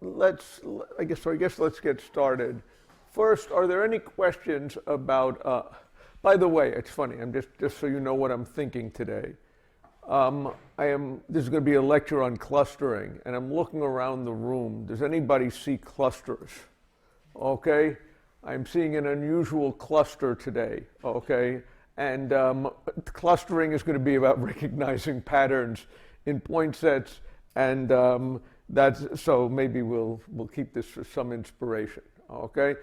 I guess let's get started. First, are there any questions about, by the way, it's funny, I'm just so you know what I'm thinking today. This is going to be a lecture on clustering, and I'm looking around the room. Does anybody see clusters? Okay, I'm seeing an unusual cluster today, okay? And clustering is going to be about recognizing patterns in point sets, and so maybe we'll keep this for some inspiration, okay?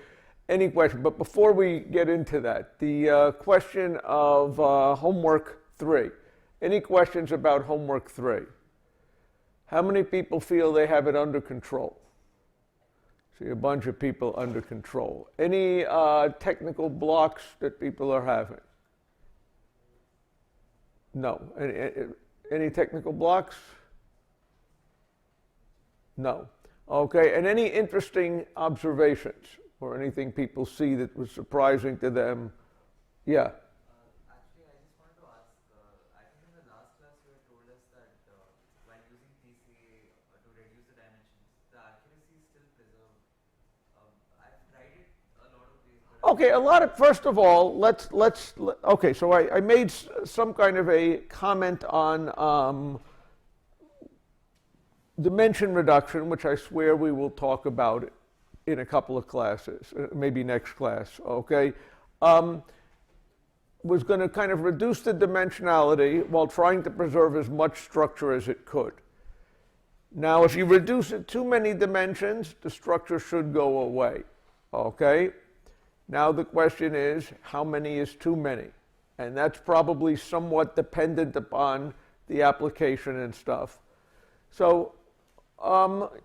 Any question? But before we get into that, the question of homework 3. Any questions about homework 3? How many people feel they have it under control? See a bunch of people under control. Any technical blocks that people are having? No. Any technical blocks? No. Okay, and any interesting observations or anything people see that was surprising to them? Yeah. Actually, I just wanted to ask, I think in the last class you had told us that while using PCA to reduce the dimensions, the accuracy is still preserved. I've tried it a lot of ways. Okay, first of all, okay, so I made some kind of a comment on dimension reduction, which I swear we will talk about in a couple of classes, maybe next class, okay? Was going to kind of reduce the dimensionality while trying to preserve as much structure as it could. Now, if you reduce it too many dimensions, the structure should go away, okay? Now the question is, how many is too many? And that's probably somewhat dependent upon the application and stuff. So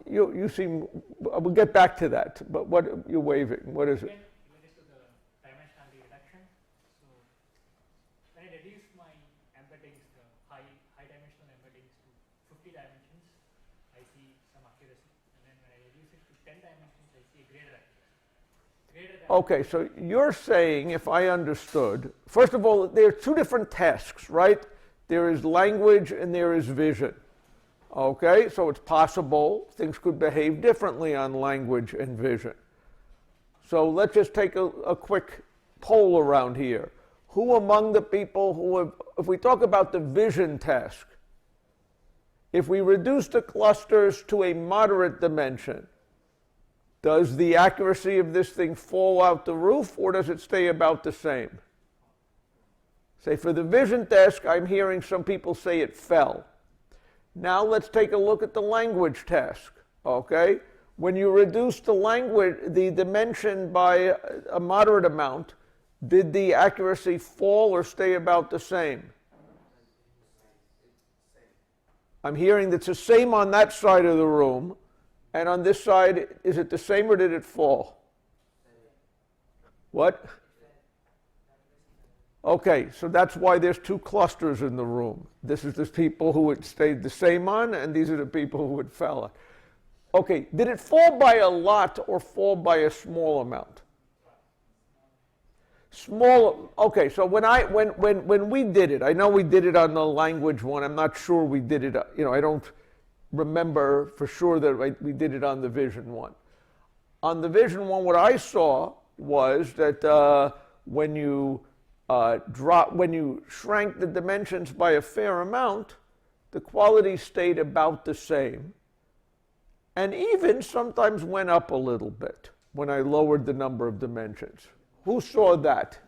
you seem, we'll get back to that, but what you're waving, what is it? Again, related to the dimensionality reduction. So when I reduce my embeddings, the high dimensional embeddings to 50 dimensions, I see some accuracy. And then when I reduce it to 10 dimensions, I see a greater accuracy. Okay, so you're saying, if I understood, first of all, there are two different tasks, right? There is language and there is vision. Okay, so it's possible things could behave differently on language and vision. So let's just take a quick poll around here. Who among the people who have, if we talk about the vision task, if we reduce the clusters to a moderate dimension, does the accuracy of this thing fall out the roof, or does it stay about the same? Say for the vision task, I'm hearing some people say it fell. Now let's take a look at the language task, okay? When you reduce the dimension by a moderate amount, did the accuracy fall or stay about the same? I'm hearing that's the same on that side of the room, and on this side, is it the same or did it fall? What? Okay, so that's why there's two clusters in the room. This is the people who it stayed the same on, and these are the people who it fell on. Okay, did it fall by a lot or fall by a small amount? Small. Okay, so when we did it, I know we did it on the language one. I'm not sure we did it. I don't remember for sure that we did it on the vision one. On the vision one, what I saw was that when you shrank the dimensions by a fair amount, the quality stayed about the same, and even sometimes went up a little bit when I lowered the number of dimensions. Who saw that?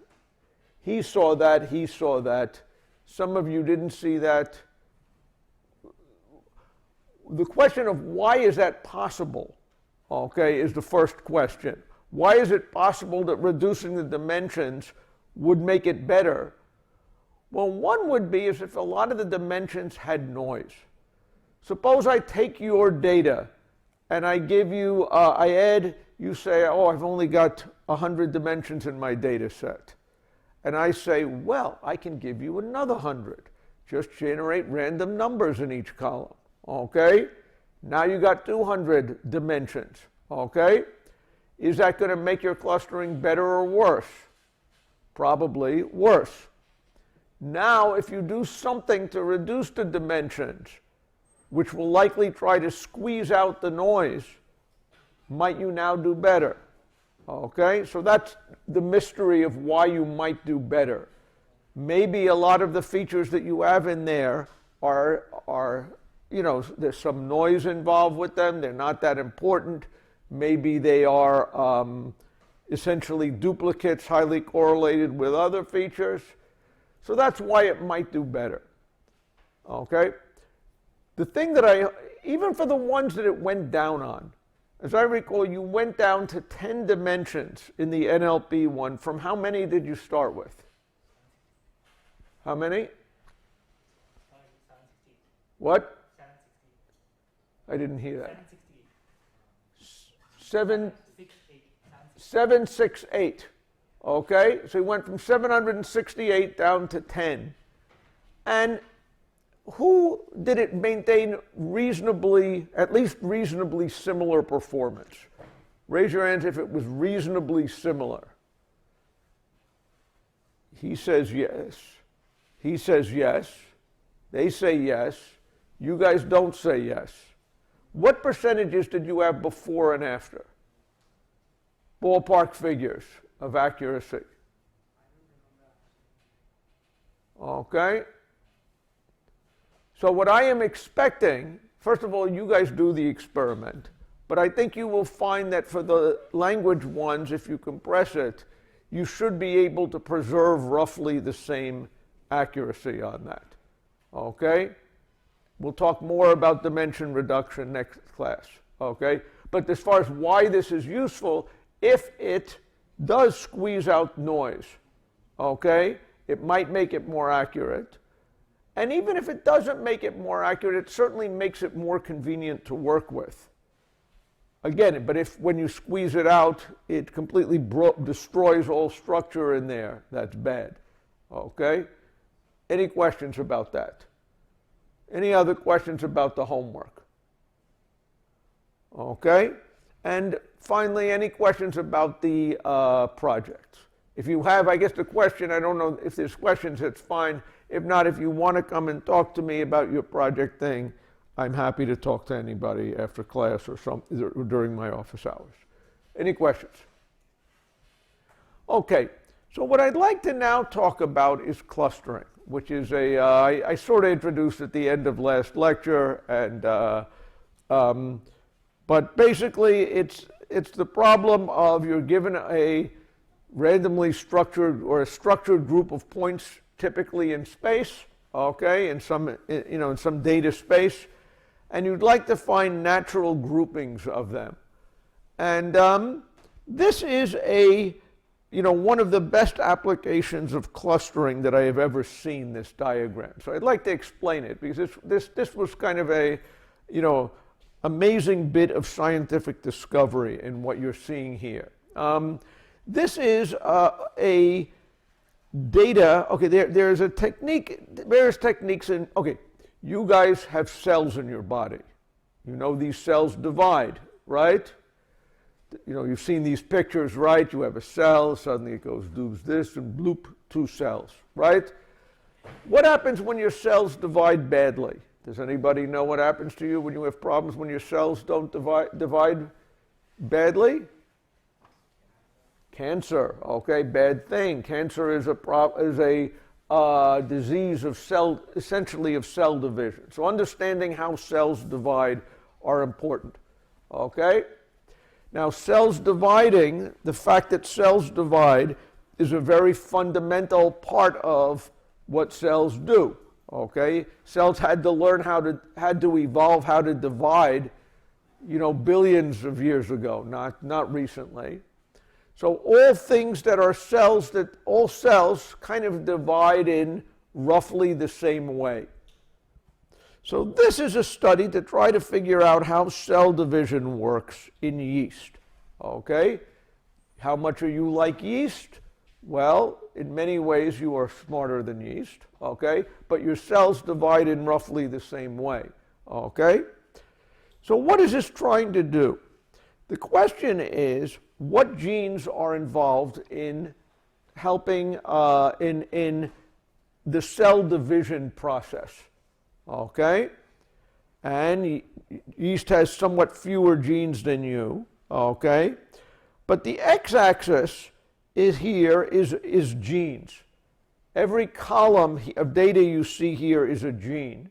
He saw that, he saw that. Some of you didn't see that. The question of why is that possible, okay, is the first question. Why is it possible that reducing the dimensions would make it better? Well, one would be is if a lot of the dimensions had noise. Suppose I take your data and I give you, I add, you say, oh, I've only got 100 dimensions in my data set. And I say, well, I can give you another 100. Just generate random numbers in each column, okay? Now you got 200 dimensions, okay? Is that going to make your clustering better or worse? Probably worse. Now, if you do something to reduce the dimensions, which will likely try to squeeze out the noise, might you now do better? Okay, so that's the mystery of why you might do better. Maybe a lot of the features that you have in there are there's some noise involved with them. They're not that important. Maybe they are essentially duplicates highly correlated with other features. So that's why it might do better. Okay? The thing that even for the ones that it went down on, as I recall, you went down to 10 dimensions in the NLP one. From how many did you start with? How many? 768. What? 768. I didn't hear that. 768. 768. Okay, so he went from 768 down to 10. And who did it maintain at least reasonably similar performance? Raise your hands if it was reasonably similar. He says yes. He says yes. They say yes. You guys don't say yes. What percentages did you have before and after? Ballpark figures of accuracy. Okay? So what I am expecting, first of all, you guys do the experiment, but I think you will find that for the language ones, if you compress it, you should be able to preserve roughly the same accuracy on that. Okay? We'll talk more about dimension reduction next class. Okay? But as far as why this is useful, if it does squeeze out noise, okay, it might make it more accurate. And even if it doesn't make it more accurate, it certainly makes it more convenient to work with. Again, but if when you squeeze it out, it completely destroys all structure in there, that's bad. Okay? Any questions about that? Any other questions about the homework? Okay? And finally, any questions about the projects? If you have, I guess the question, I don't know if there's questions, it's fine. If not, if you want to come and talk to me about your project thing, I'm happy to talk to anybody after class or during my office hours. Any questions? Okay, so what I'd like to now talk about is clustering, which is I sort of introduced at the end of last lecture, and but basically it's the problem of you're given a randomly structured or a structured group of points, typically in space, okay, in some data space, and you'd like to find natural groupings of them. And this is one of the best applications of clustering that I have ever seen, this diagram. So I'd like to explain it, because this was kind of a amazing bit of scientific discovery in what you're seeing here. This is a data, okay, there's a technique, various techniques in, okay, you guys have cells in your body. You know these cells divide, right? You've seen these pictures, right? You have a cell, suddenly it does this, and bloop, 2 cells, right? What happens when your cells divide badly? Does anybody know what happens to you when you have problems when your cells don't divide badly? Cancer, okay, bad thing. Cancer is a disease of essentially of cell division. So understanding how cells divide are important, okay? Now, cells dividing, the fact that cells divide is a very fundamental part of what cells do, okay? Cells had to learn had to evolve how to divide, billions of years ago, not recently. So all things that are cells, all cells kind of divide in roughly the same way. So this is a study to try to figure out how cell division works in yeast, okay? How much are you like yeast? Well, in many ways you are smarter than yeast, okay? But your cells divide in roughly the same way, okay? So what is this trying to do? The question is, what genes are involved in helping in the cell division process? Okay? And yeast has somewhat fewer genes than you. Okay? But the x-axis is here is genes. Every column of data you see here is a gene.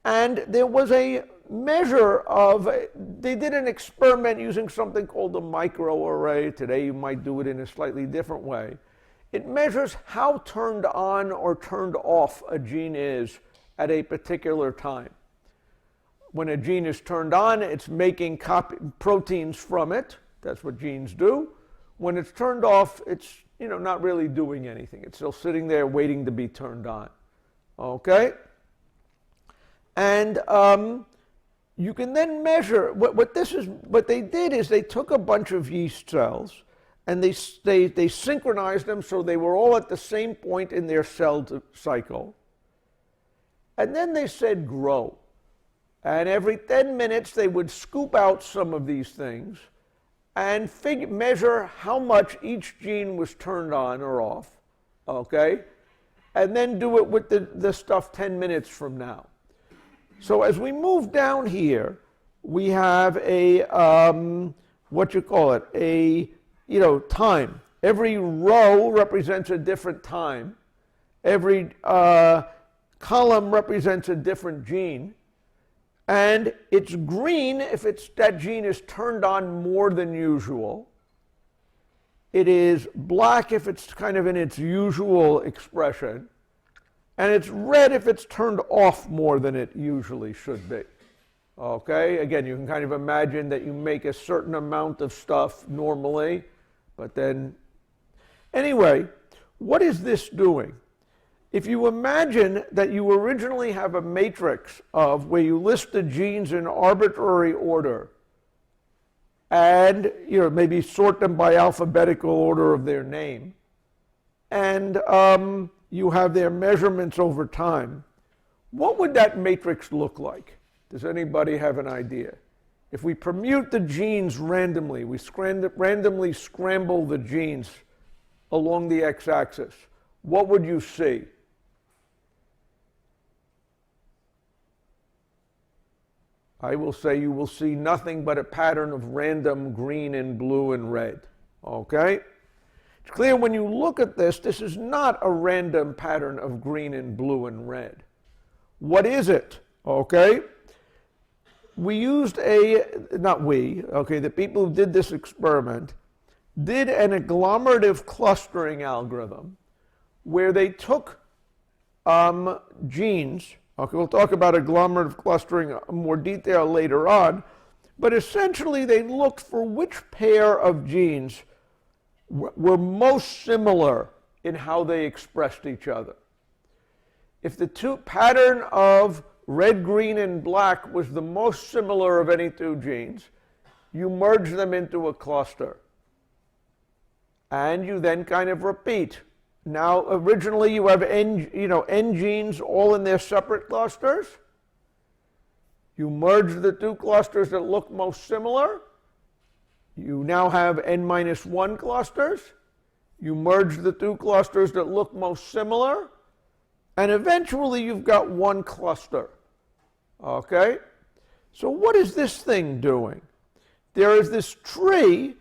And there was a measure of, they did an experiment using something called a microarray. Today you might do it in a slightly different way. It measures how turned on or turned off a gene is at a particular time. When a gene is turned on, it's making proteins from it. That's what genes do. When it's turned off, it's not really doing anything. It's still sitting there waiting to be turned on. Okay? And you can then measure what they did is they took a bunch of yeast cells and they synchronized them so they were all at the same point in their cell cycle. And then they said grow. And every 10 minutes they would scoop out some of these things and measure how much each gene was turned on or off, okay? And then do it with the stuff 10 minutes from now. So as we move down here, we have a, time. Every row represents a different time. Every column represents a different gene. And it's green if that gene is turned on more than usual. It is black if it's kind of in its usual expression. And it's red if it's turned off more than it usually should be. Okay? Again, you can kind of imagine that you make a certain amount of stuff normally, but then... Anyway, what is this doing? If you imagine that you originally have a matrix of where you list the genes in arbitrary order and maybe sort them by alphabetical order of their name, and you have their measurements over time, what would that matrix look like? Does anybody have an idea? If we permute the genes randomly, we randomly scramble the genes along the x-axis, what would you see? I will say you will see nothing but a pattern of random green and blue and red. Okay? It's clear when you look at this, this is not a random pattern of green and blue and red. What is it? Okay? We used the people who did this experiment did an agglomerative clustering algorithm where they took genes. Okay, we'll talk about agglomerative clustering in more detail later on, but essentially they looked for which pair of genes were most similar in how they expressed each other. If the pattern of red, green, and black was the most similar of any two genes, you merge them into a cluster. And you then kind of repeat. Now, originally you have N genes all in their separate clusters. You merge the two clusters that look most similar. You now have N-1 clusters. You merge the two clusters that look most similar. And eventually you've got one cluster. Okay? So what is this thing doing? There is this tree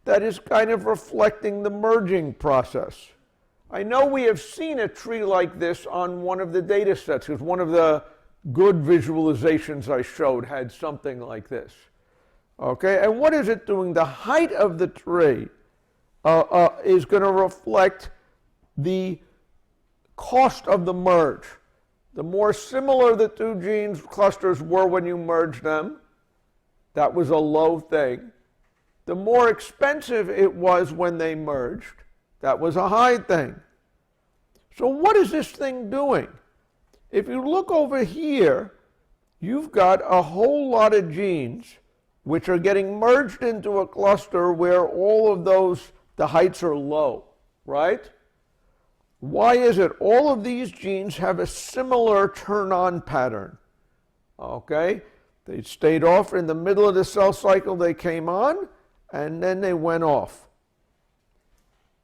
that is kind of reflecting the merging process. I know we have seen a tree like this on one of the data sets, because one of the good visualizations I showed had something like this. Okay, and what is it doing? The height of the tree is going to reflect the cost of the merge. The more similar the two genes clusters were when you merged them, that was a low thing. The more expensive it was when they merged, that was a high thing. So what is this thing doing? If you look over here, you've got a whole lot of genes which are getting merged into a cluster where all of the heights are low, right? Why is it? All of these genes have a similar turn-on pattern. Okay? They stayed off in the middle of the cell cycle, they came on, and then they went off.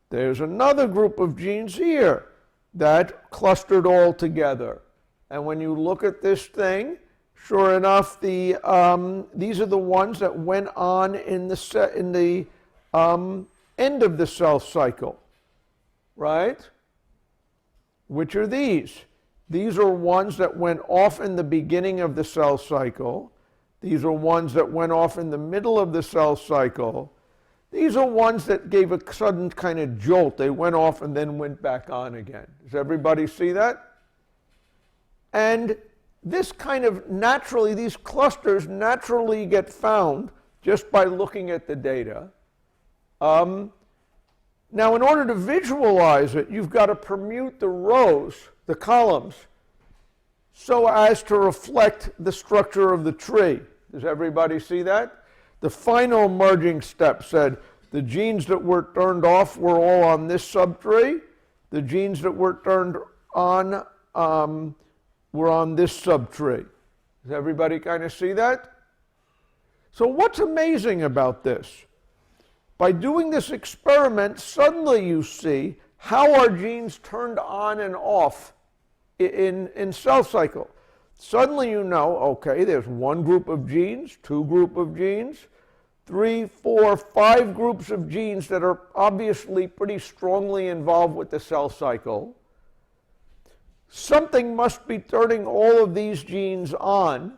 There's another group of genes here that clustered all together. And when you look at this thing, Sure enough, these are the ones that went on in the end of the cell cycle, right? Which are these? These are ones that went off in the beginning of the cell cycle. These are ones that went off in the middle of the cell cycle. These are ones that gave a sudden kind of jolt. They went off and then went back on again. Does everybody see that? And this kind of naturally, these clusters naturally get found just by looking at the data. Now, in order to visualize it, you've got to permute the rows, the columns, so as to reflect the structure of the tree. Does everybody see that? The final merging step said the genes that were turned off were all on this subtree. The genes that were turned on were on this subtree. Does everybody kind of see that? So what's amazing about this? By doing this experiment, suddenly you see how are genes turned on and off in cell cycle. Suddenly you know, okay, there's one group of genes, two group of genes, 3, 4, 5 groups of genes that are obviously pretty strongly involved with the cell cycle. Something must be turning all of these genes on,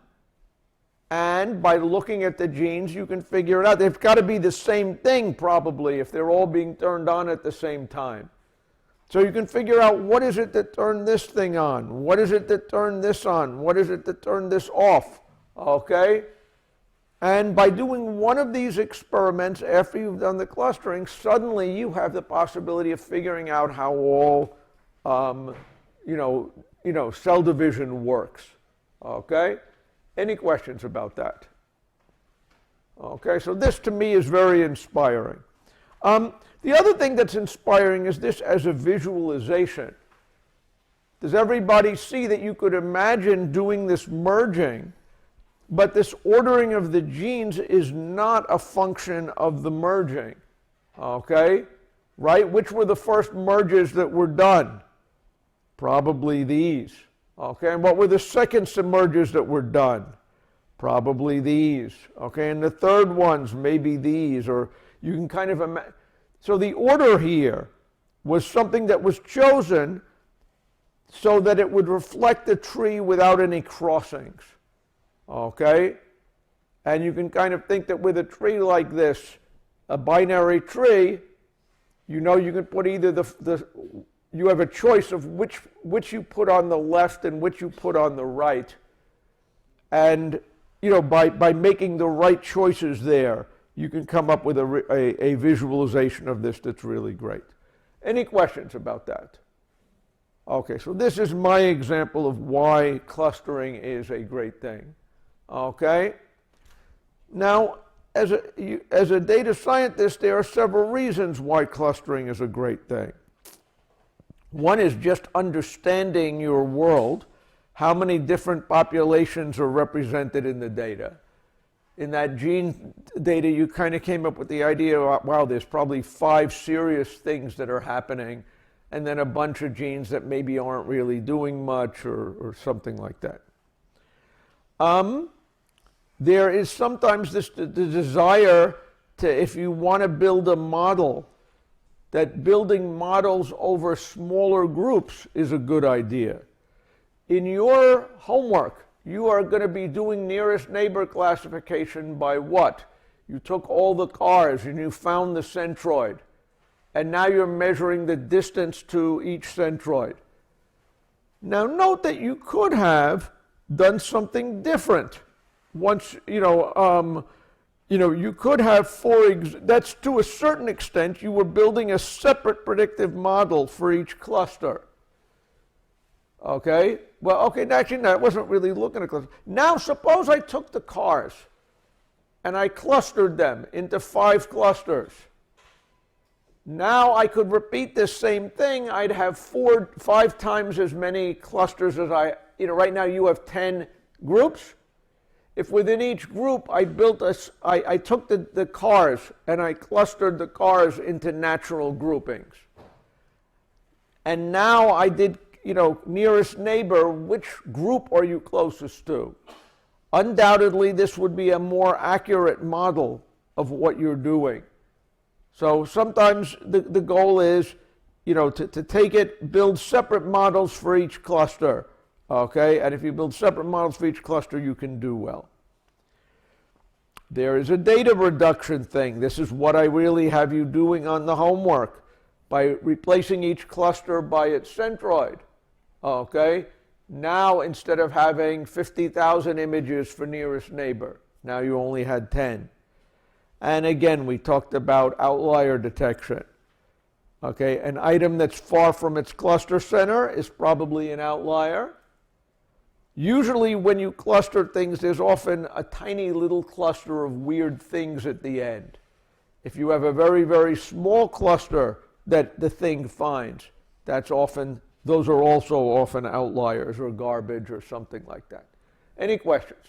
and by looking at the genes you can figure it out. They've got to be the same thing probably if they're all being turned on at the same time. So you can figure out what is it that turned this thing on, what is it that turned this on, what is it that turned this off, okay? And by doing one of these experiments after you've done the clustering, suddenly you have the possibility of figuring out how all cell division works, okay? Any questions about that? Okay, so this to me is very inspiring. The other thing that's inspiring is this as a visualization. Does everybody see that you could imagine doing this merging, but this ordering of the genes is not a function of the merging, okay? Right? Which were the first merges that were done? Probably these, okay? And what were the second merges that were done? Probably these, okay? And the third ones, maybe these, or you can kind of imagine. So the order here was something that was chosen so that it would reflect the tree without any crossings, okay? And you can kind of think that with a tree like this, a binary tree, you know you can put either you have a choice of which you put on the left and which you put on the right. And you know, by making the right choices there, you can come up with a visualization of this that's really great. Any questions about that? Okay, so this is my example of why clustering is a great thing. Okay? Now, as a data scientist, there are several reasons why clustering is a great thing. One is just understanding your world, how many different populations are represented in the data. In that gene data, you kind of came up with the idea, wow, there's probably 5 serious things that are happening, and then a bunch of genes that maybe aren't really doing much or something like that. There is sometimes the desire to, if you want to build a model, that building models over smaller groups is a good idea. In your homework, you are going to be doing nearest neighbor classification by what? You took all the cars and you found the centroid, and now you're measuring the distance to each centroid. Now note that you could have done something different. Once, you could have, that's to a certain extent, you were building a separate predictive model for each cluster. Okay? Well, okay, actually, no, I wasn't really looking at clusters. Now, suppose I took the cars and I clustered them into 5 clusters. Now I could repeat this same thing. I'd have 5 times as many clusters as right now you have 10 groups. If within each group I took the cars and I clustered the cars into natural groupings. And now I did, nearest neighbor, which group are you closest to? undoubtedly this would be a more accurate model of what you're doing. So sometimes the goal is, to take it, build separate models for each cluster, okay? And if you build separate models for each cluster, you can do well. There is a data reduction thing. This is what I really have you doing on the homework, by replacing each cluster by its centroid, okay? Now, instead of having 50,000 images for nearest neighbor, now you only had 10. And again, we talked about outlier detection. Okay, an item that's far from its cluster center is probably an outlier. Usually when you cluster things, there's often a tiny little cluster of weird things at the end. If you have a very, very small cluster that the thing finds, those are also often outliers or garbage or something like that. Any questions?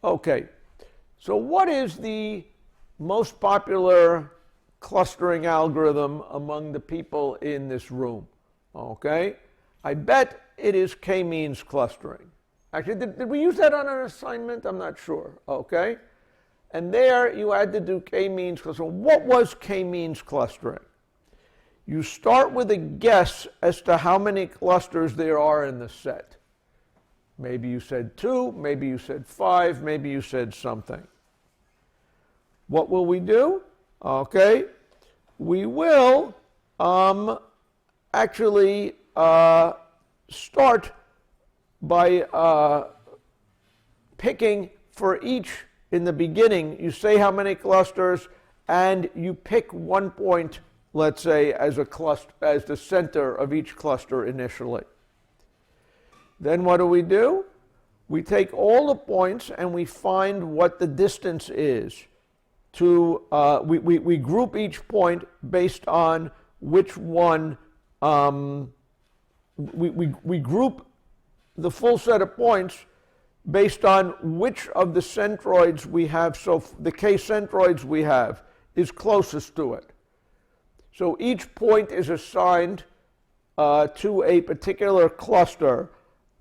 Okay, so what is the most popular clustering algorithm among the people in this room? Okay, I bet it is k-means clustering. Actually, did we use that on an assignment? I'm not sure. Okay, and there you had to do k-means clustering. What was k-means clustering? You start with a guess as to how many clusters there are in the set. Maybe you said 2, maybe you said 5, maybe you said something. What will we do? Okay, we will actually start by picking for each, in the beginning, you say how many clusters, and you pick one point, let's say, as the center of each cluster initially. Then what do? We take all the points and we find what the distance is. We group each point based on which one, we group the full set of points based on which of the centroids we have, so the k centroids we have is closest to it. So each point is assigned to a particular cluster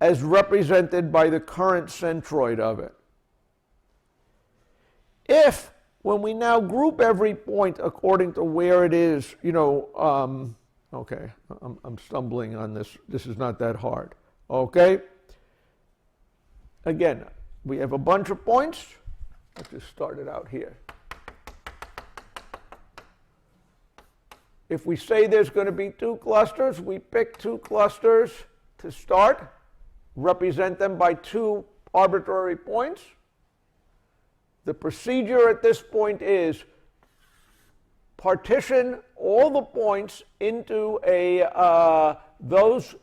as represented by the current centroid of it. If, when we now group every point according to where it is, okay, I'm stumbling on this. This is not that hard. Okay? Again, we have a bunch of points. Let's just start it out here. If we say there's going to be 2 clusters, we pick 2 clusters to start, represent them by 2 arbitrary points. The procedure at this point is partition all the points into those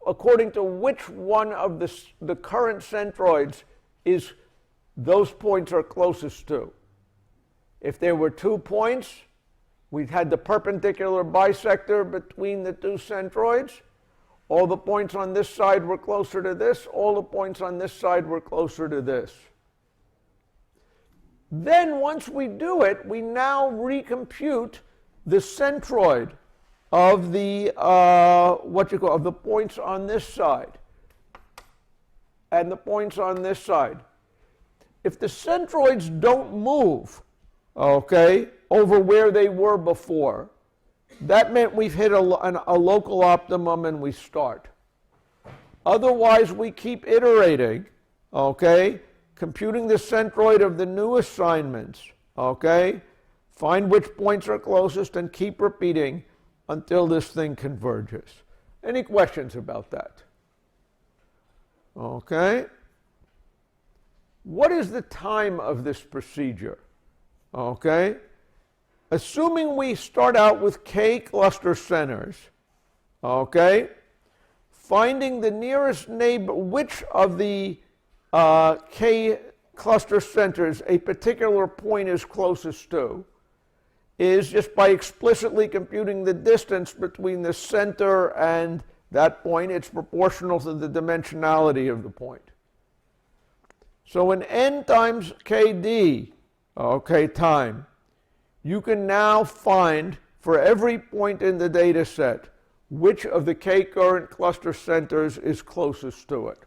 according to which one of the current centroids is those points are closest to. If there were 2 points, we'd had the perpendicular bisector between the 2 centroids. All the points on this side were closer to this. All the points on this side were closer to this. Then once we do it, we now recompute the centroid of the of the points on this side and the points on this side. If the centroids don't move, okay, over where they were before, that meant we've hit a local optimum and we start. Otherwise, we keep iterating, okay, computing the centroid of the new assignments, okay, find which points are closest and keep repeating until this thing converges. Any questions about that? Okay. What is the time of this procedure? Okay. Assuming we start out with k cluster centers, okay, finding the nearest neighbor, which of the k cluster centers a particular point is closest to, is just by explicitly computing the distance between the center and that point. It's proportional to the dimensionality of the point. So in n times kd, okay, time, you can now find for every point in the data set which of the k current cluster centers is closest to it.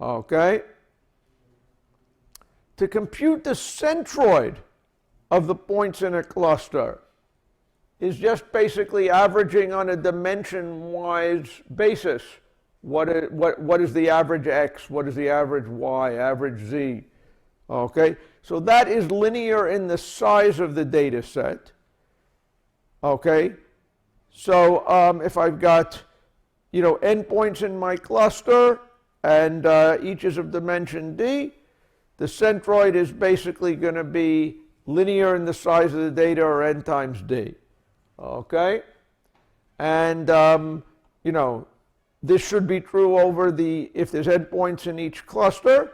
Okay? To compute the centroid of the points in a cluster is just basically averaging on a dimension-wise basis. What is the average x? What is the average y? Average z? Okay? So that is linear in the size of the data set. Okay? So if I've got, n points in my cluster, and each is of dimension d, the centroid is basically going to be linear in the size of the data, or n times d. Okay? And, this should be true over if there's n points in each cluster.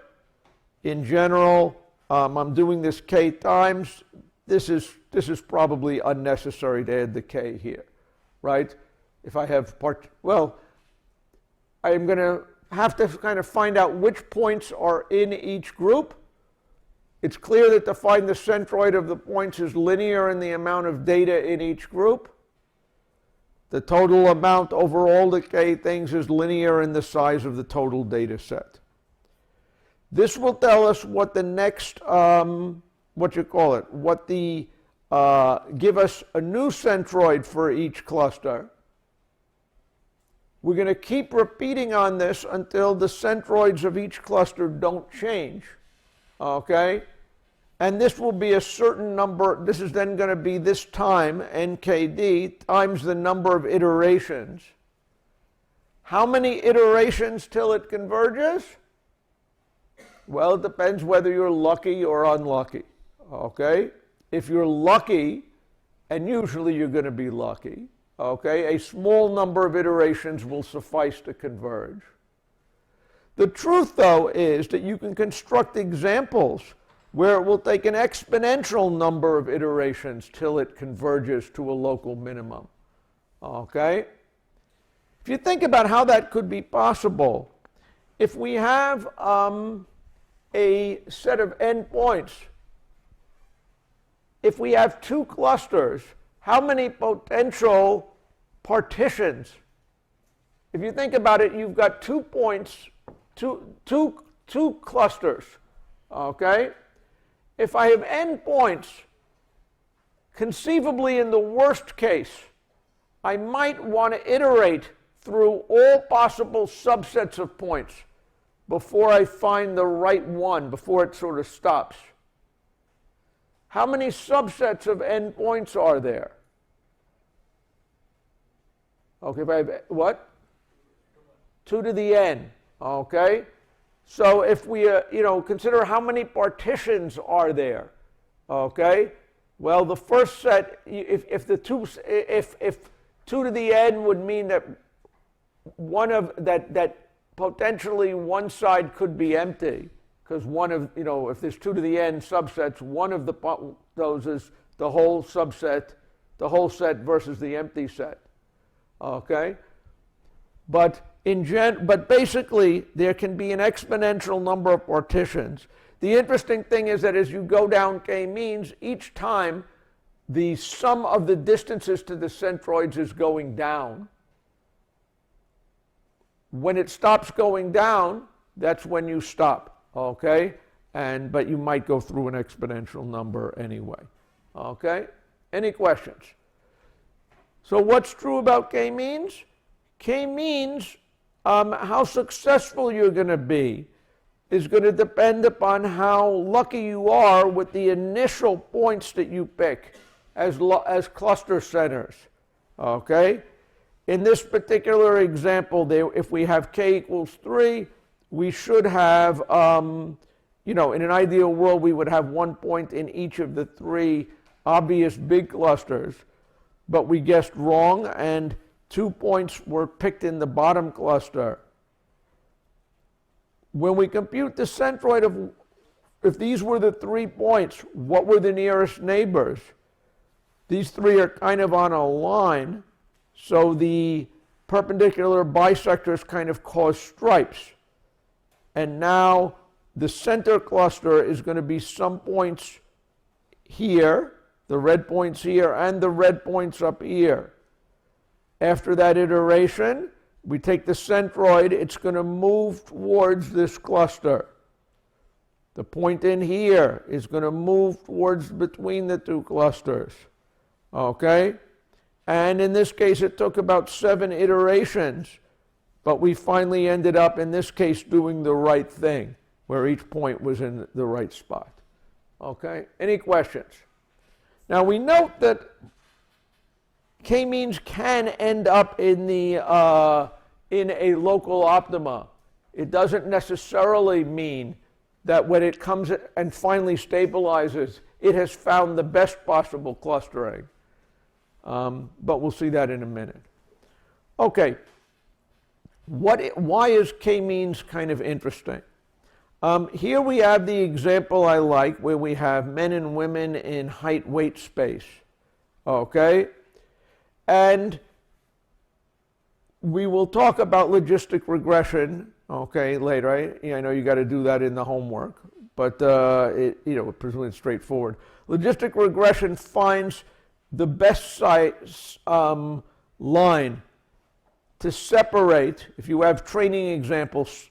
In general, I'm doing this k times. This is probably unnecessary to add the k here, right? If I have I'm going to have to kind of find out which points are in each group. It's clear that to find the centroid of the points is linear in the amount of data in each group. The total amount over all the k things is linear in the size of the total data set. This will tell us what the next, give us a new centroid for each cluster. We're going to keep repeating on this until the centroids of each cluster don't change. Okay? And this will be a certain number. This is then going to be this time, nkd, times the number of iterations. How many iterations till it converges? Well, it depends whether you're lucky or unlucky. Okay? If you're lucky, and usually you're going to be lucky, okay, a small number of iterations will suffice to converge. The truth, though, is that you can construct examples where it will take an exponential number of iterations till it converges to a local minimum. Okay? If you think about how that could be possible, if we have a set of n points, if we have two clusters, how many potential partitions? If you think about it, you've got 2 points, two clusters, okay? If I have n points, conceivably in the worst case, I might want to iterate through all possible subsets of points before I find the right one, before it sort of stops. How many subsets of n points are there? Okay, if I have, what? 2 to the n, okay? So if we, consider how many partitions are there, okay? Well, the first set, if 2 to the n would mean that that potentially one side could be empty, because one of, if there's 2 to the n subsets, one of those is the whole subset, the whole set versus the empty set, okay? But basically, there can be an exponential number of partitions. The interesting thing is that as you go down k-means, each time the sum of the distances to the centroids is going down. When it stops going down, that's when you stop, okay? But you might go through an exponential number anyway, okay? Any questions? So what's true about k-means? K-means, how successful you're going to be is going to depend upon how lucky you are with the initial points that you pick as cluster centers, okay? In this particular example, if we have k equals 3, we should have, in an ideal world, we would have 1 point in each of the 3 obvious big clusters, but we guessed wrong, and 2 points were picked in the bottom cluster. When we compute the centroid of, if these were the 3 points, what were the nearest neighbors? These 3 are kind of on a line, so the perpendicular bisectors kind of cause stripes. And now the center cluster is going to be some points here, the red points here, and the red points up here. After that iteration, we take the centroid, it's going to move towards this cluster. The point in here is going to move towards between the two clusters. Okay? And in this case, it took about 7 iterations, but we finally ended up, in this case, doing the right thing, where each point was in the right spot. Okay? Any questions? Now, we note that k-means can end up in a local optima. It doesn't necessarily mean that when it comes and finally stabilizes, it has found the best possible clustering. But we'll see that in a minute. Okay, why is k-means kind of interesting? Here we have the example I like, where we have men and women in height-weight space. Okay? And we will talk about logistic regression, okay, later. I know you got to do that in the homework, but presumably it's straightforward. Logistic regression finds the best size line to separate, if you have training examples,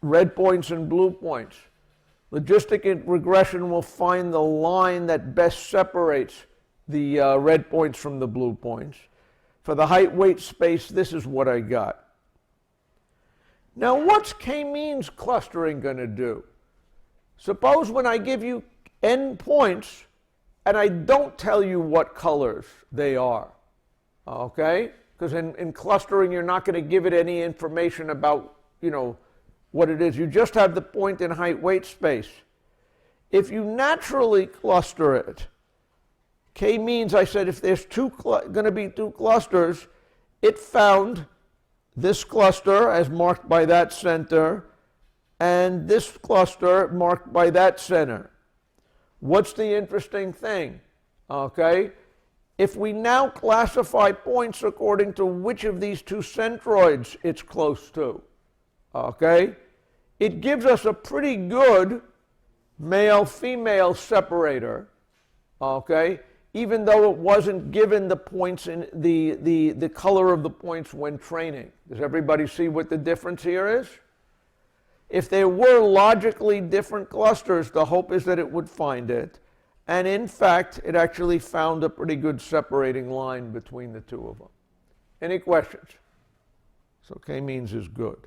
red points and blue points. Logistic regression will find the line that best separates the red points from the blue points. For the height-weight space, this is what I got. Now, what's k-means clustering going to do? Suppose when I give you n points, and I don't tell you what colors they are, okay? Because in clustering, you're not going to give it any information about, what it is. You just have the point in height-weight space. If you naturally cluster it, k-means, I said, if there's going to be 2 clusters, it found this cluster as marked by that center, and this cluster marked by that center. What's the interesting thing? Okay, if we now classify points according to which of these 2 centroids it's close to, okay, it gives us a pretty good male-female separator, okay, even though it wasn't given the points in the color of the points when training. Does everybody see what the difference here is? If there were logically different clusters, the hope is that it would find it. And in fact, it actually found a pretty good separating line between the 2 of them. Any questions? So k-means is good.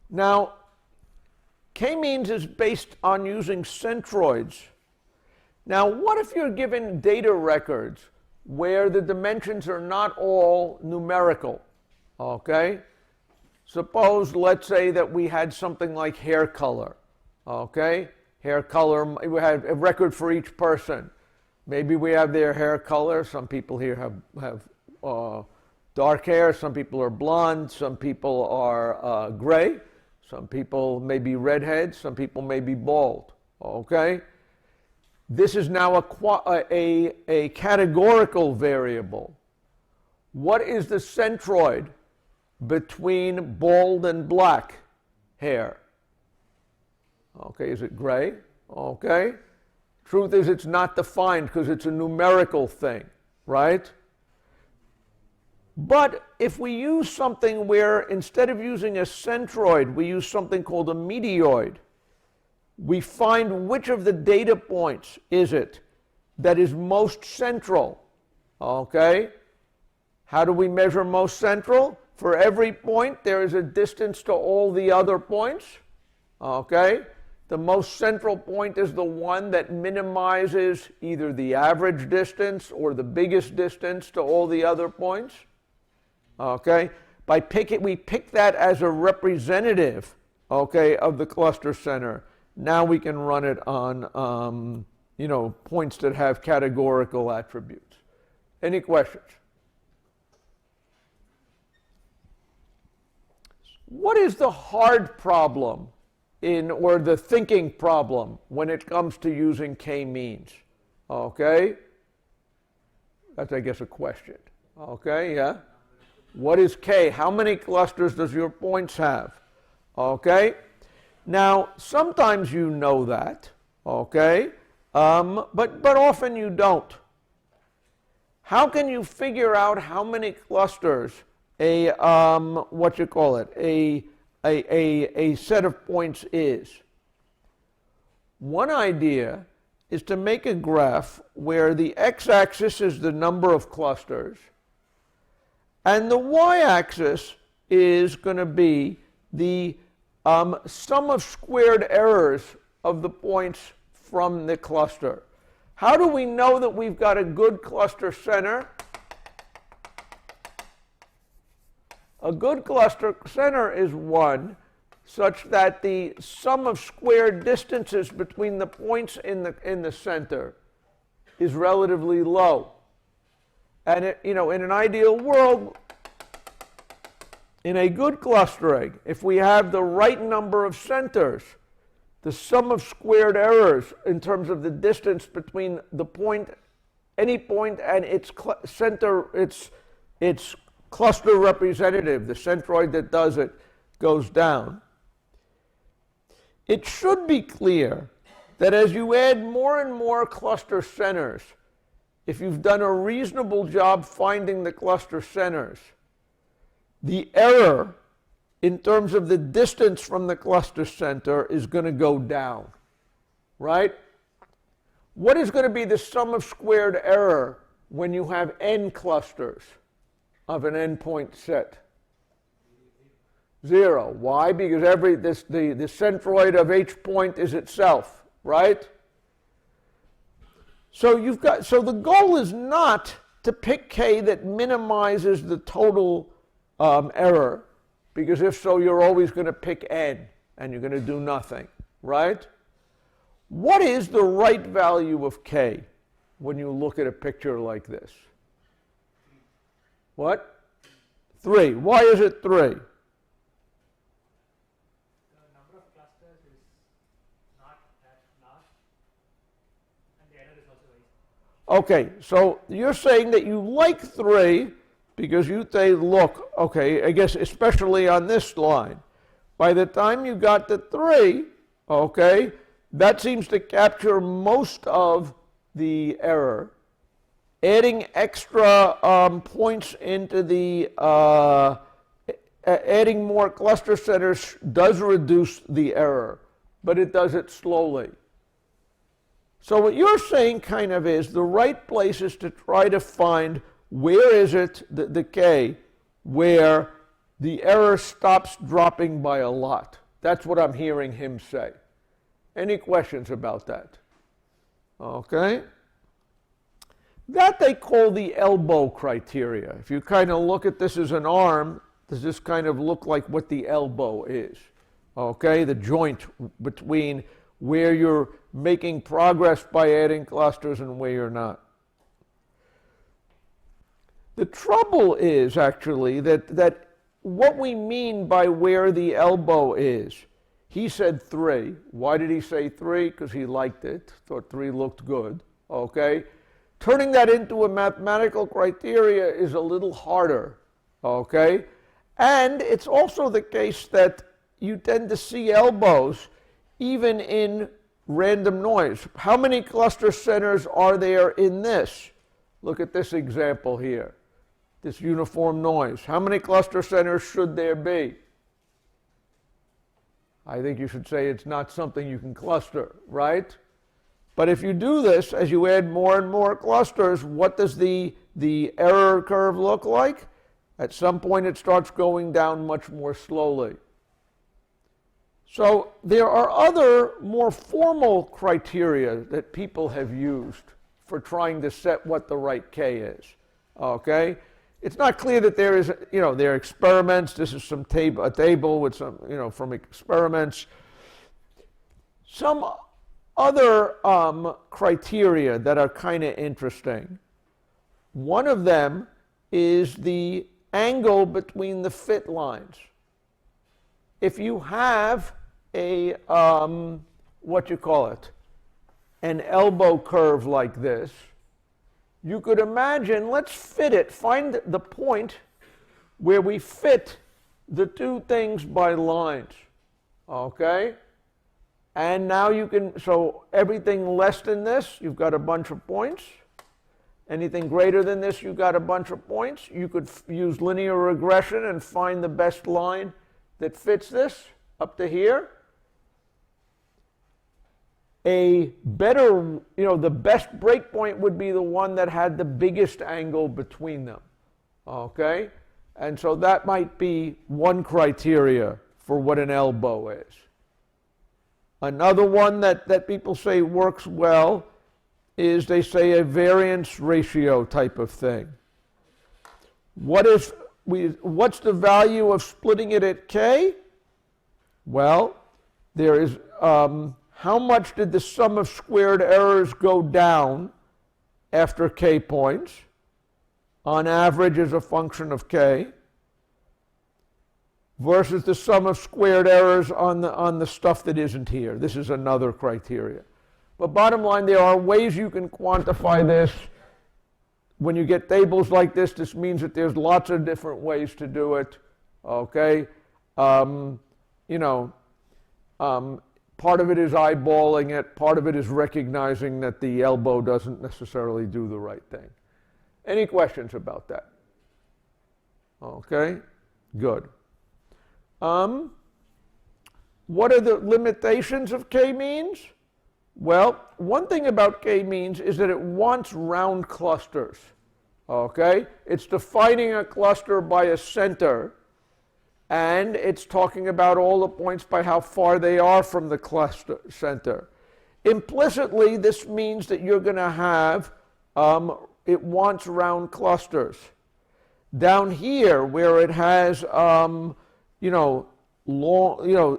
Now, k-means is based on using centroids. Now, what if you're given data records where the dimensions are not all numerical? Okay? Suppose, let's say that we had something like hair color. Okay? Hair color, we had a record for each person. Maybe we have their hair color. Some people here have dark hair. Some people are blonde. Some people are gray. Some people may be redheads. Some people may be bald. Okay? This is now a categorical variable. What is the centroid between bald and black hair? Okay, is it gray? Okay. Truth is, it's not defined because it's a numerical thing, right? But if we use something where instead of using a centroid, we use something called a meteoid, we find which of the data points is it that is most central. Okay? How do we measure most central? For every point, there is a distance to all the other points. Okay? The most central point is the one that minimizes either the average distance or the biggest distance to all the other points. Okay? We pick that as a representative, okay, of the cluster center. Now we can run it on, points that have categorical attributes. Any questions? What is the hard problem or the thinking problem when it comes to using k-means? Okay? That's, I guess, a question. Okay, yeah? What is k? How many clusters does your points have? Okay? Now, sometimes you know that, okay? But often you don't. How can you figure out how many clusters what you call it, a set of points is. One idea is to make a graph where the x-axis is the number of clusters and the y-axis is going to be the sum of squared errors of the points from the cluster. How do we know that we've got a good cluster center? A good cluster center is one such that the sum of squared distances between the points in the center is relatively low. And in an ideal world, in a good clustering, if we have the right number of centers, the sum of squared errors in terms of the distance between the point, any point, and its center, its cluster representative, the centroid that does it, goes down. It should be clear that as you add more and more cluster centers, if you've done a reasonable job finding the cluster centers, the error in terms of the distance from the cluster center is going to go down, right? What is going to be the sum of squared error when you have n clusters of an n-point set? 0. Why? Because the centroid of each point is itself, right? So the goal is not to pick k that minimizes the total error, because if so, you're always going to pick n and you're going to do nothing, right? What is the right value of k when you look at a picture like this? What? 3. Why is it 3? Okay, so you're saying that you like 3 because you say, look, okay, I guess especially on this line, by the time you got to 3, okay, that seems to capture most of the error. Adding extra points into the, adding more cluster centers does reduce the error, but it does it slowly. So what you're saying kind of is the right place is to try to find where is it, the k, where the error stops dropping by a lot. That's what I'm hearing him say. Any questions about that? Okay. That they call the elbow criteria. If you kind of look at this as an arm, does this kind of look like what the elbow is? Okay, the joint between where you're making progress by adding clusters and where you're not. The trouble is actually that what we mean by where the elbow is. He said 3. Why did he say 3? Because he liked it, thought 3 looked good. Okay? Turning that into a mathematical criteria is a little harder. Okay? And it's also the case that you tend to see elbows even in random noise. How many cluster centers are there in this? Look at this example here. This uniform noise. How many cluster centers should there be? I think you should say it's not something you can cluster, right? But if you do this, as you add more and more clusters, what does the error curve look like? At some point it starts going down much more slowly. So there are other more formal criteria that people have used for trying to set what the right k is. Okay? It's not clear that there is, there are experiments. This is a table with some, from experiments. Some other criteria that are kind of interesting. One of them is the angle between the fit lines. If you have a, an elbow curve like this, you could imagine, let's fit it, find the point where we fit the two things by lines, okay? And now you can, so everything less than this, you've got a bunch of points. Anything greater than this, you got a bunch of points. You could use linear regression and find the best line that fits this up to here. A better, the best breakpoint would be the one that had the biggest angle between them. Okay? And so that might be one criteria for what an elbow is. Another one that people say works well is they say a variance ratio type of thing. What's the value of splitting it at k? Well, there is how much did the sum of squared errors go down after k points, on average as a function of k, versus the sum of squared errors on the stuff that isn't here. This is another criteria. But bottom line, there are ways you can quantify this. When you get tables like this means that there's lots of different ways to do it. Okay? Part of it is eyeballing it. Part of it is recognizing that the elbow doesn't necessarily do the right thing. Any questions about that? Okay? Good. What are the limitations of k-means? Well, one thing about k-means is that it wants round clusters. Okay? It's defining a cluster by a center, and it's talking about all the points by how far they are from the cluster center. Implicitly, this means that you're going to have, it wants round clusters. Down here, where it has,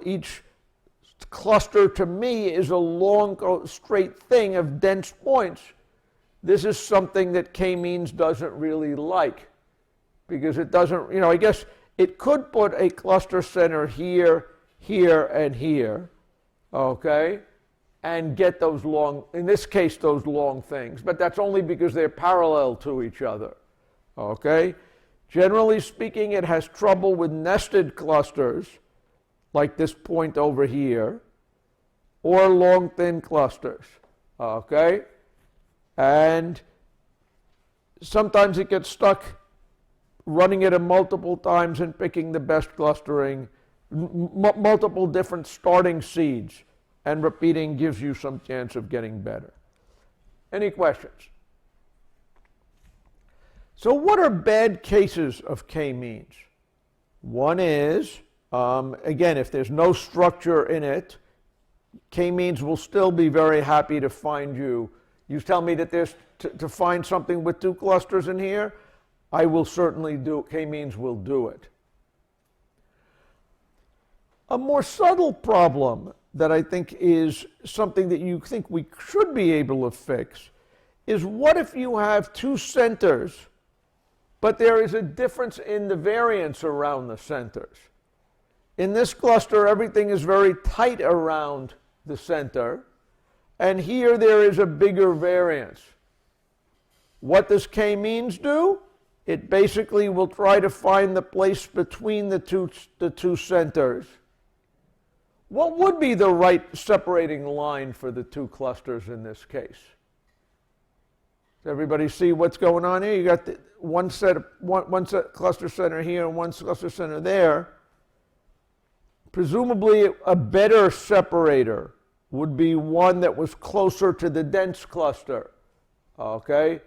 each cluster to me is a long, straight thing of dense points. This is something that k-means doesn't really like, because it doesn't, I guess it could put a cluster center here, here, and here, okay, and get those long, in this case, those long things, but that's only because they're parallel to each other, okay? Generally speaking, it has trouble with nested clusters, like this point over here, or long, thin clusters, okay? And sometimes it gets stuck running it multiple times and picking the best clustering, multiple different starting seeds, and repeating gives you some chance of getting better. Any questions? So what are bad cases of k-means? One is, again, if there's no structure in it, k-means will still be very happy to find you. You tell me that there's to find something with two clusters in here, I will certainly do, k-means will do it. A more subtle problem that I think is something that you think we should be able to fix is, what if you have two centers, but there is a difference in the variance around the centers? In this cluster, everything is very tight around the center, and here there is a bigger variance. What does k-means do? It basically will try to find the place between the two centers. What would be the right separating line for the two clusters in this case? Does everybody see what's going on here? You got one set cluster center here and one cluster center there. Presumably a better separator would be one that was closer to the dense cluster, okay,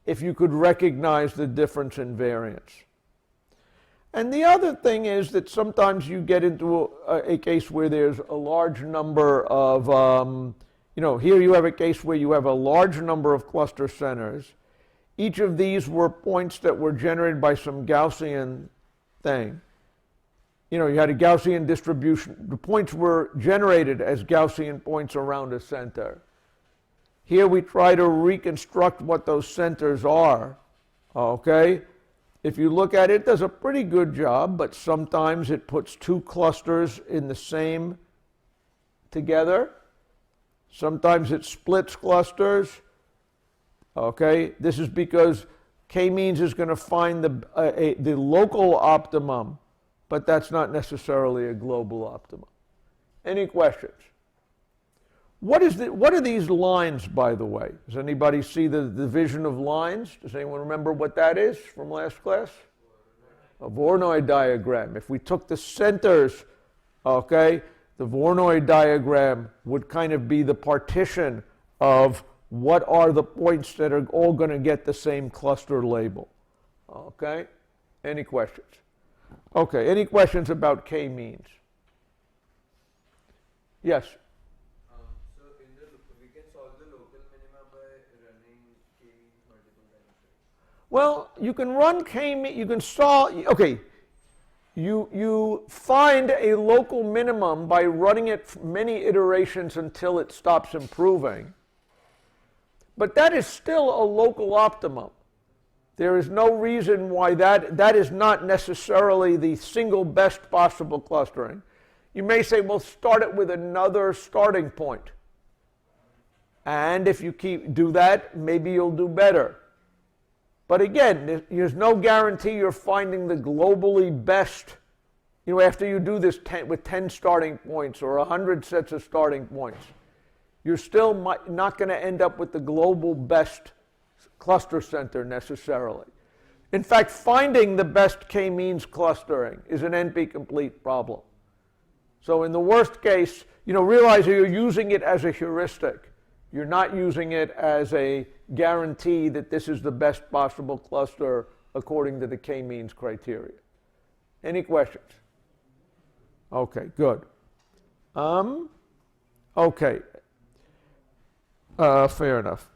if you could recognize the difference in variance. And the other thing is that sometimes you get into a case where there's a large number of, here you have a case where you have a large number of cluster centers. Each of these were points that were generated by some Gaussian thing. You had a Gaussian distribution. The points were generated as Gaussian points around a center. Here we try to reconstruct what those centers are, okay? If you look at it, it does a pretty good job, but sometimes it puts two clusters in the same together. Sometimes it splits clusters, okay? This is because k-means is going to find the local optimum, but that's not necessarily a global optimum. Any questions? What are these lines, by the way? Does anybody see the division of lines? Does anyone remember what that is from last class? A Voronoi diagram. If we took the centers, okay, the Voronoi diagram would kind of be the partition of what are the points that are all going to get the same cluster label. Okay? Any questions? Okay, any questions about k-means? Yes? So we can solve the local minima by running k-means multiple times, right? Well, you can run k-means, you can solve, okay, you find a local minimum by running it many iterations until it stops improving. But that is still a local optimum. There is no reason why that is not necessarily the single best possible clustering. You may say, well, start it with another starting point. And if you do that, maybe you'll do better. But again, there's no guarantee you're finding the globally best, after you do this with 10 starting points or 100 sets of starting points. You're still not going to end up with the global best cluster center necessarily. In fact, finding the best k-means clustering is an NP-complete problem. So in the worst case, realize you're using it as a heuristic. You're not using it as a guarantee that this is the best possible cluster according to the k-means criteria. Any questions? Okay, good. Okay. Fair enough.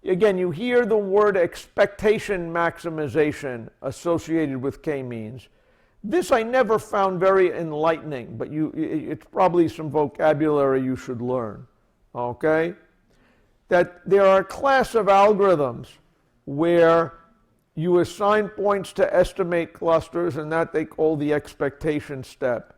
Again, you hear the word expectation maximization associated with k-means. This I never found very enlightening, but it's probably some vocabulary you should learn. Okay? That there are a class of algorithms where you assign points to estimate clusters, and that they call the expectation step.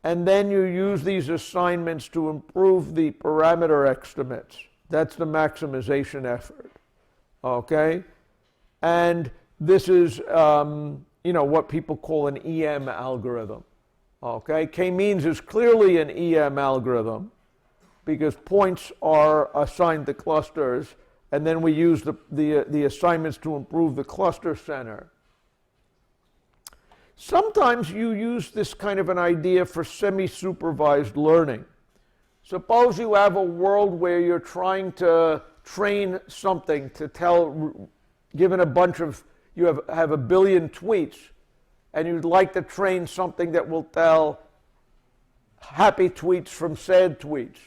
And then you use these assignments to improve the parameter estimates. That's the maximization effort. Okay? And this is what people call an EM algorithm. Okay? K-means is clearly an EM algorithm because points are assigned to clusters, and then we use the assignments to improve the cluster center. Sometimes you use this kind of an idea for semi-supervised learning. Suppose you have a world where you're trying to train something to tell, given a bunch of, you have a billion tweets, and you'd like to train something that will tell happy tweets from sad tweets.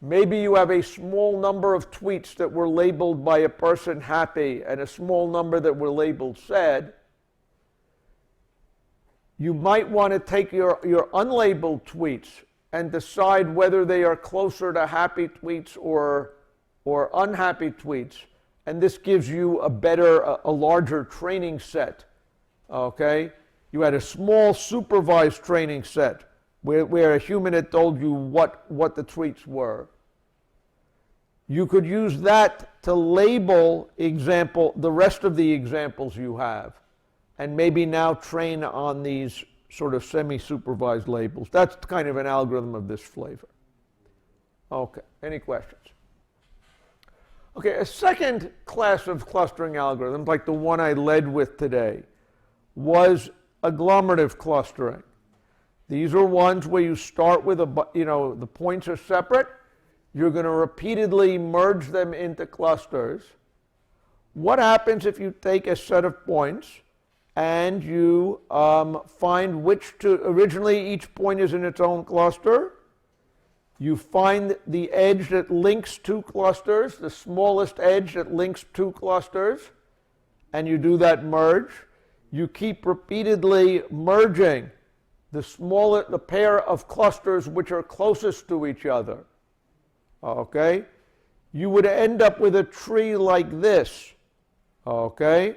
Maybe you have a small number of tweets that were labeled by a person happy and a small number that were labeled sad. You might want to take your unlabeled tweets and decide whether they are closer to happy tweets or unhappy tweets. And this gives you a larger training set. Okay? You had a small supervised training set where a human had told you what the tweets were. You could use that to label the rest of the examples you have, and maybe now train on these sort of semi-supervised labels. That's kind of an algorithm of this flavor. Okay, any questions? Okay, a second class of clustering algorithms, like the one I led with today, was agglomerative clustering. These are ones where you start with the points are separate. You're going to repeatedly merge them into clusters. What happens if you take a set of points and you find originally each point is in its own cluster? You find the edge that links two clusters, the smallest edge that links two clusters, and you do that merge. You keep repeatedly merging the pair of clusters which are closest to each other. Okay? You would end up with a tree like this. Okay?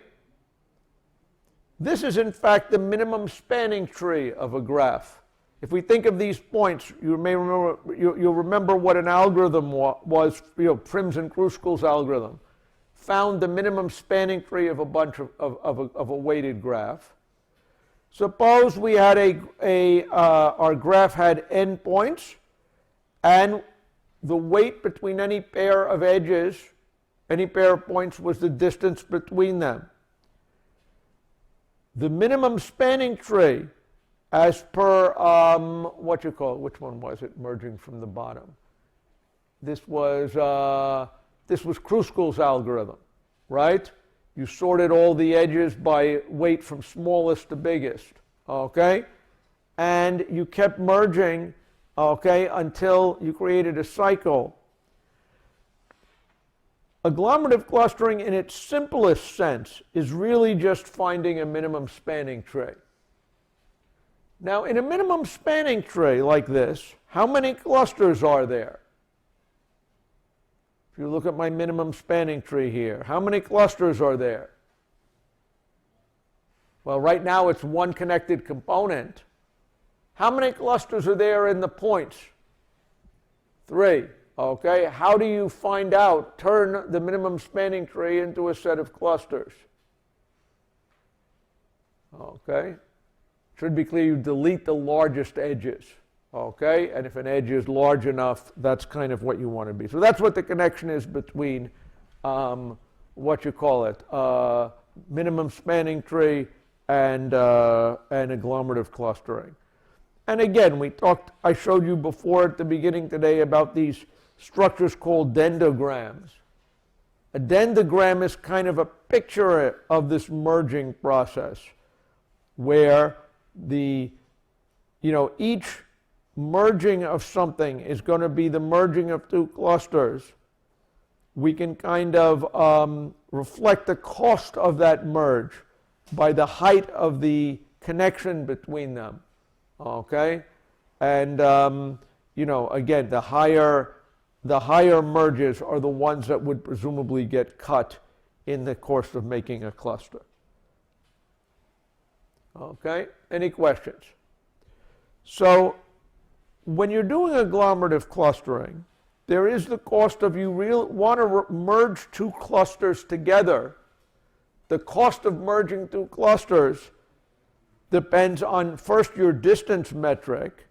This is in fact the minimum spanning tree of a graph. If we think of these points, you'll remember what an algorithm was, Prim's and Kruskal's algorithm. Found the minimum spanning tree of a bunch of a weighted graph. Suppose we had our graph had n points, and the weight between any pair of edges, any pair of points, was the distance between them. The minimum spanning tree, as per, which one was it, merging from the bottom? This was Kruskal's algorithm, right? You sorted all the edges by weight from smallest to biggest, okay? And you kept merging, okay, until you created a cycle. Agglomerative clustering in its simplest sense is really just finding a minimum spanning tree. Now, in a minimum spanning tree like this, how many clusters are there? If you look at my minimum spanning tree here, how many clusters are there? Well, right now it's one connected component. How many clusters are there in the points? 3. Okay, how do you find out, turn the minimum spanning tree into a set of clusters? Okay, should be clear, you delete the largest edges. Okay, and if an edge is large enough, that's kind of what you want to be. So that's what the connection is between minimum spanning tree and agglomerative clustering. And again, I showed you before at the beginning today about these structures called dendrograms. A dendrogram is kind of a picture of this merging process where each merging of something is going to be the merging of two clusters. We can kind of reflect the cost of that merge by the height of the connection between them. Okay? And, again, the higher merges are the ones that would presumably get cut in the course of making a cluster. Okay? Any questions? So, when you're doing agglomerative clustering, there is the cost of you want to merge two clusters together. The cost of merging two clusters depends on first your distance metric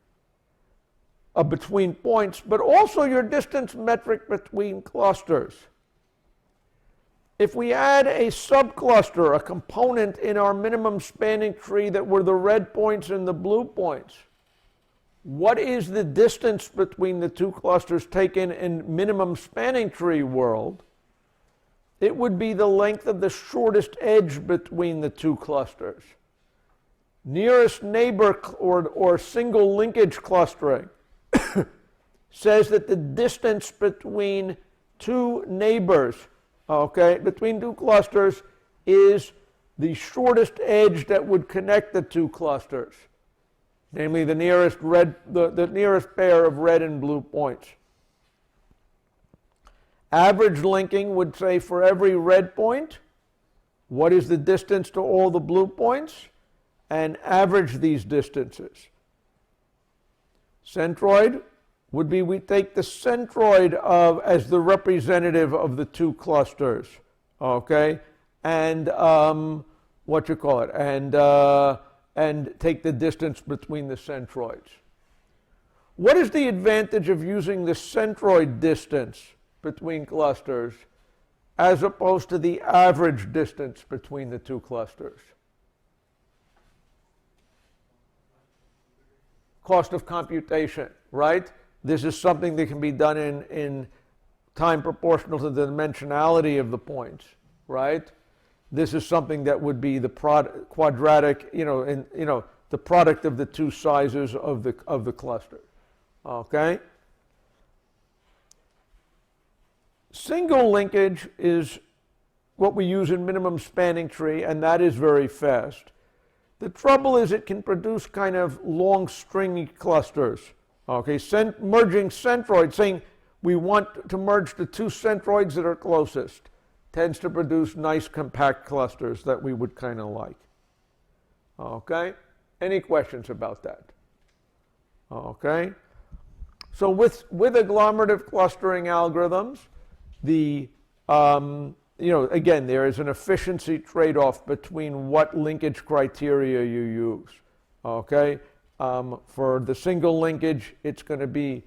between points, but also your distance metric between clusters. If we add a subcluster, a component in our minimum spanning tree that were the red points and the blue points, what is the distance between the two clusters taken in minimum spanning tree world? It would be the length of the shortest edge between the two clusters. Nearest neighbor or single linkage clustering says that the distance between two neighbors, between two clusters, is the shortest edge that would connect the two clusters, namely the nearest pair of red and blue points. Average linking would say for every red point, what is the distance to all the blue points, and average these distances. Centroid would be we take the centroid as the representative of the two clusters, okay, and and take the distance between the centroids. What is the advantage of using the centroid distance between clusters as opposed to the average distance between the two clusters? Cost of computation, right? This is something that can be done in time proportional to the dimensionality of the points, right? This is something that would be the quadratic, the product of the two sizes of the cluster. Okay? Single linkage is what we use in minimum spanning tree, and that is very fast. The trouble is it can produce kind of long stringy clusters. Okay, merging centroids, saying we want to merge the two centroids that are closest, tends to produce nice compact clusters that we would kind of like. Okay, any questions about that? Okay, so with agglomerative clustering algorithms, again, there is an efficiency trade-off between what linkage criteria you use. Okay, for the single linkage, it's going to be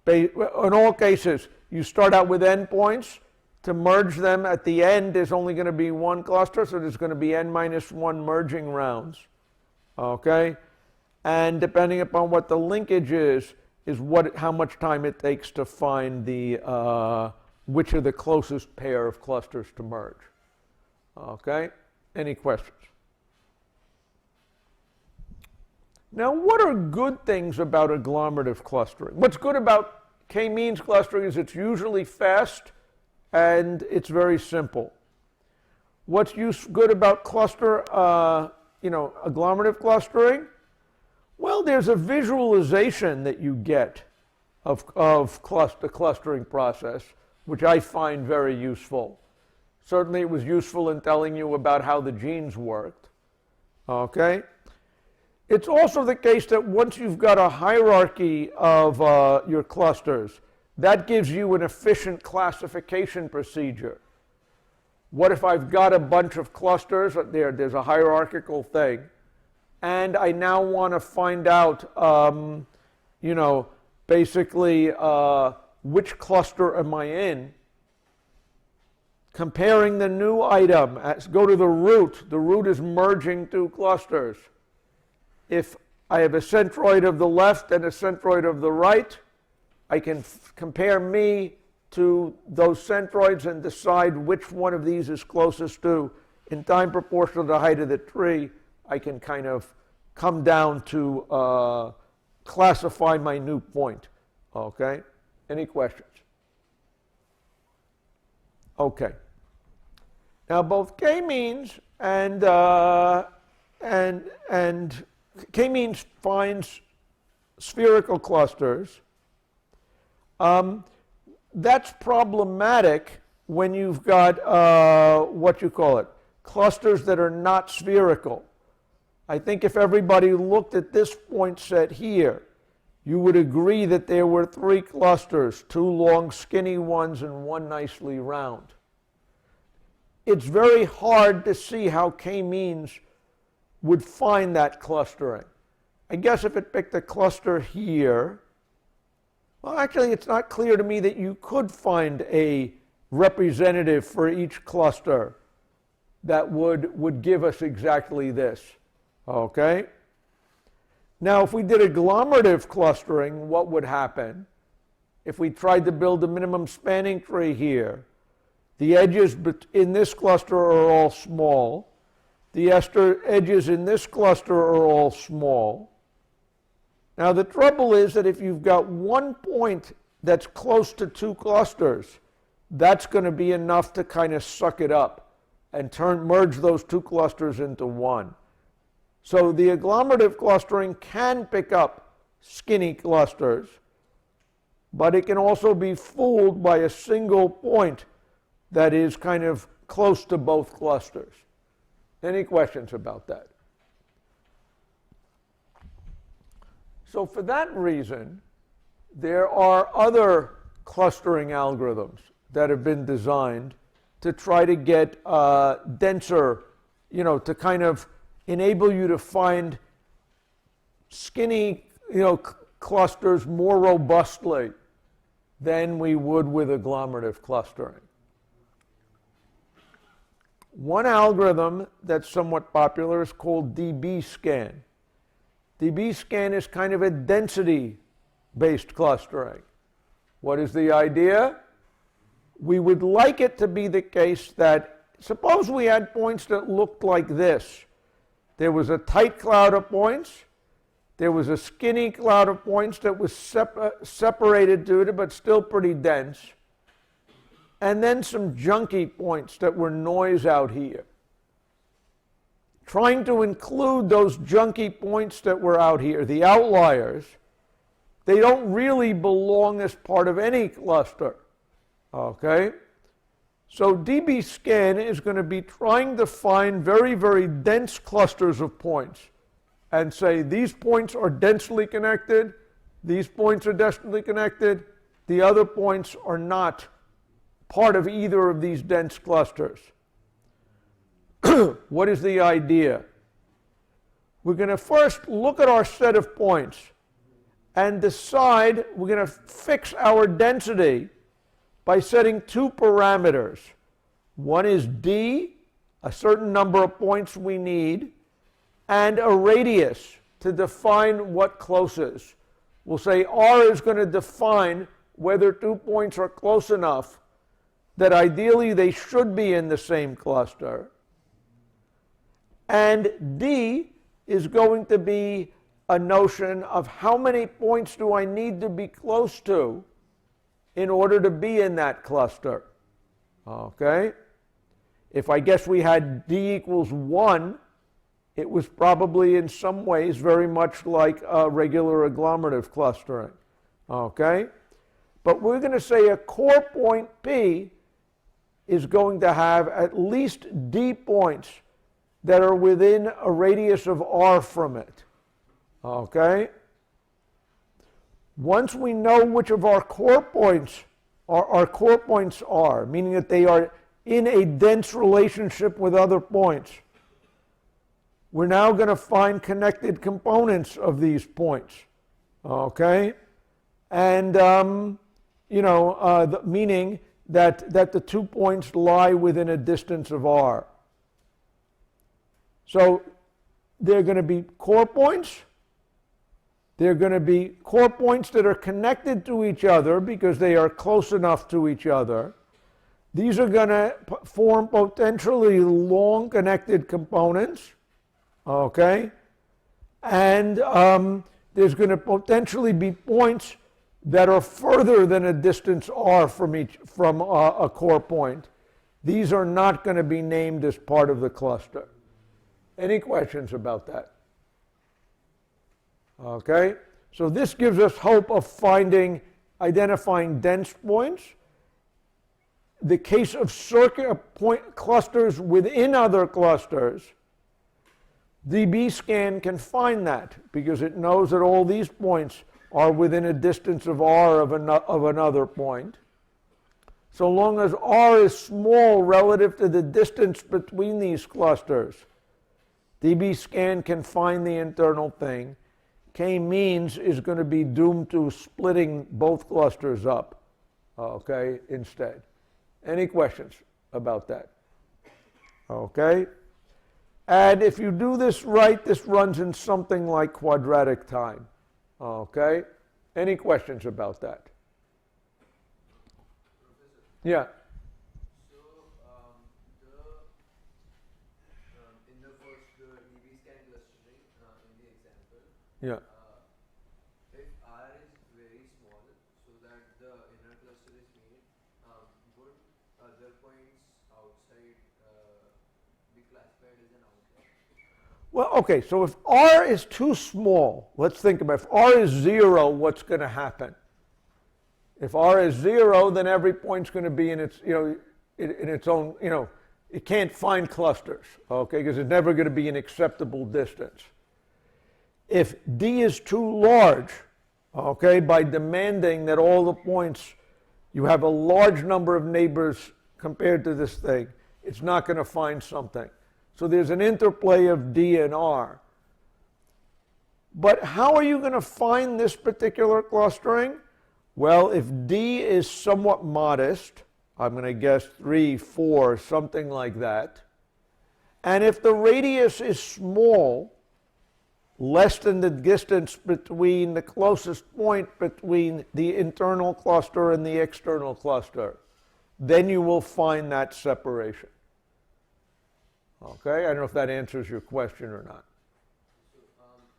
in all cases, you start out with n points. To merge them at the end, there's only going to be one cluster, so there's going to be n minus 1 merging rounds. Okay? And depending upon what the linkage is how much time it takes to find which are the closest pair of clusters to merge. Okay? Any questions? Now, what are good things about agglomerative clustering? What's good about k-means clustering is it's usually fast and it's very simple. What's good about agglomerative clustering? Well, there's a visualization that you get of the clustering process, which I find very useful. Certainly it was useful in telling you about how the genes worked. Okay? It's also the case that once you've got a hierarchy of your clusters, that gives you an efficient classification procedure. What if I've got a bunch of clusters, there's a hierarchical thing, and I now want to find out, basically which cluster am I in? Comparing the new item, go to the root. The root is merging two clusters. If I have a centroid of the left and a centroid of the right, I can compare me to those centroids and decide which one of these is closest to. In time proportional to the height of the tree, I can kind of come down to classify my new point. Okay? Any questions? Okay. Now both k-means and k-means finds spherical clusters. That's problematic when you've got clusters that are not spherical. I think if everybody looked at this point set here, you would agree that there were 3 clusters, 2 long skinny ones and 1 nicely round. It's very hard to see how k-means would find that clustering. I guess if it picked a cluster here, well, actually, it's not clear to me that you could find a representative for each cluster that would give us exactly this. Okay? Now, if we did agglomerative clustering, what would happen? If we tried to build a minimum spanning tree here, the edges in this cluster are all small. The edges in this cluster are all small. Now, the trouble is that if you've got one point that's close to 2 clusters, that's going to be enough to kind of suck it up and merge those 2 clusters into one. So the agglomerative clustering can pick up skinny clusters, but it can also be fooled by a single point that is kind of close to both clusters. Any questions about that? So for that reason, there are other clustering algorithms that have been designed to try to get denser, to kind of enable you to find skinny, clusters more robustly than we would with agglomerative clustering. One algorithm that's somewhat popular is called dB-scan. dB-scan is kind of a density-based clustering. What is the idea? We would like it to be the case that, suppose we had points that looked like this. There was a tight cloud of points. There was a skinny cloud of points that was separated to it, but still pretty dense. And then some junky points that were noise out here. Trying to include those junky points that were out here, the outliers, they don't really belong as part of any cluster. Okay? So dB-scan is going to be trying to find very, very dense clusters of points and say these points are densely connected, these points are densely connected, the other points are not part of either of these dense clusters. What is the idea? We're going to first look at our set of points and decide we're going to fix our density by setting two parameters. One is D, a certain number of points we need, and a radius to define what close is. We'll say R is going to define whether 2 points are close enough that ideally they should be in the same cluster. And D is going to be a notion of how many points do I need to be close to in order to be in that cluster. Okay? If I guess we had D equals 1, it was probably in some ways very much like a regular agglomerative clustering. Okay? But we're going to say a core point P is going to have at least D points that are within a radius of R from it. Okay? Once we know which of our core points are, meaning that they are in a dense relationship with other points, we're now going to find connected components of these points. Okay? And, meaning that the 2 points lie within a distance of R. So they're going to be core points. They're going to be core points that are connected to each other because they are close enough to each other. These are going to form potentially long connected components. Okay? And there's going to potentially be points that are further than a distance R from a core point. These are not going to be named as part of the cluster. Any questions about that? Okay, so this gives us hope of identifying dense points. The case of point clusters within other clusters, DB-scan can find that because it knows that all these points are within a distance of R of another point. So long as R is small relative to the distance between these clusters, DB-scan can find the internal thing. K-means is going to be doomed to splitting both clusters up, okay, instead. Any questions about that? Okay. And if you do this right, this runs in something like quadratic time. Okay. Any questions about that? Yeah. In the first DB scan clustering in the example, Yeah. if R is very small so that the inner cluster is made, would other points outside be classified as an outlier? Well, okay, so if R is too small, let's think about it. If R is 0, what's going to happen? If R is 0, then every point's going to be in its, in its own, it can't find clusters, okay, because it's never going to be an acceptable distance. If D is too large, okay, by demanding that all the points, you have a large number of neighbors compared to this thing, it's not going to find something. So there's an interplay of D and R. But how are you going to find this particular clustering? Well, if D is somewhat modest, I'm going to guess 3, 4, something like that, and if the radius is small, less than the distance between the closest point between the internal cluster and the external cluster, then you will find that separation. Okay, I don't know if that answers your question or not. So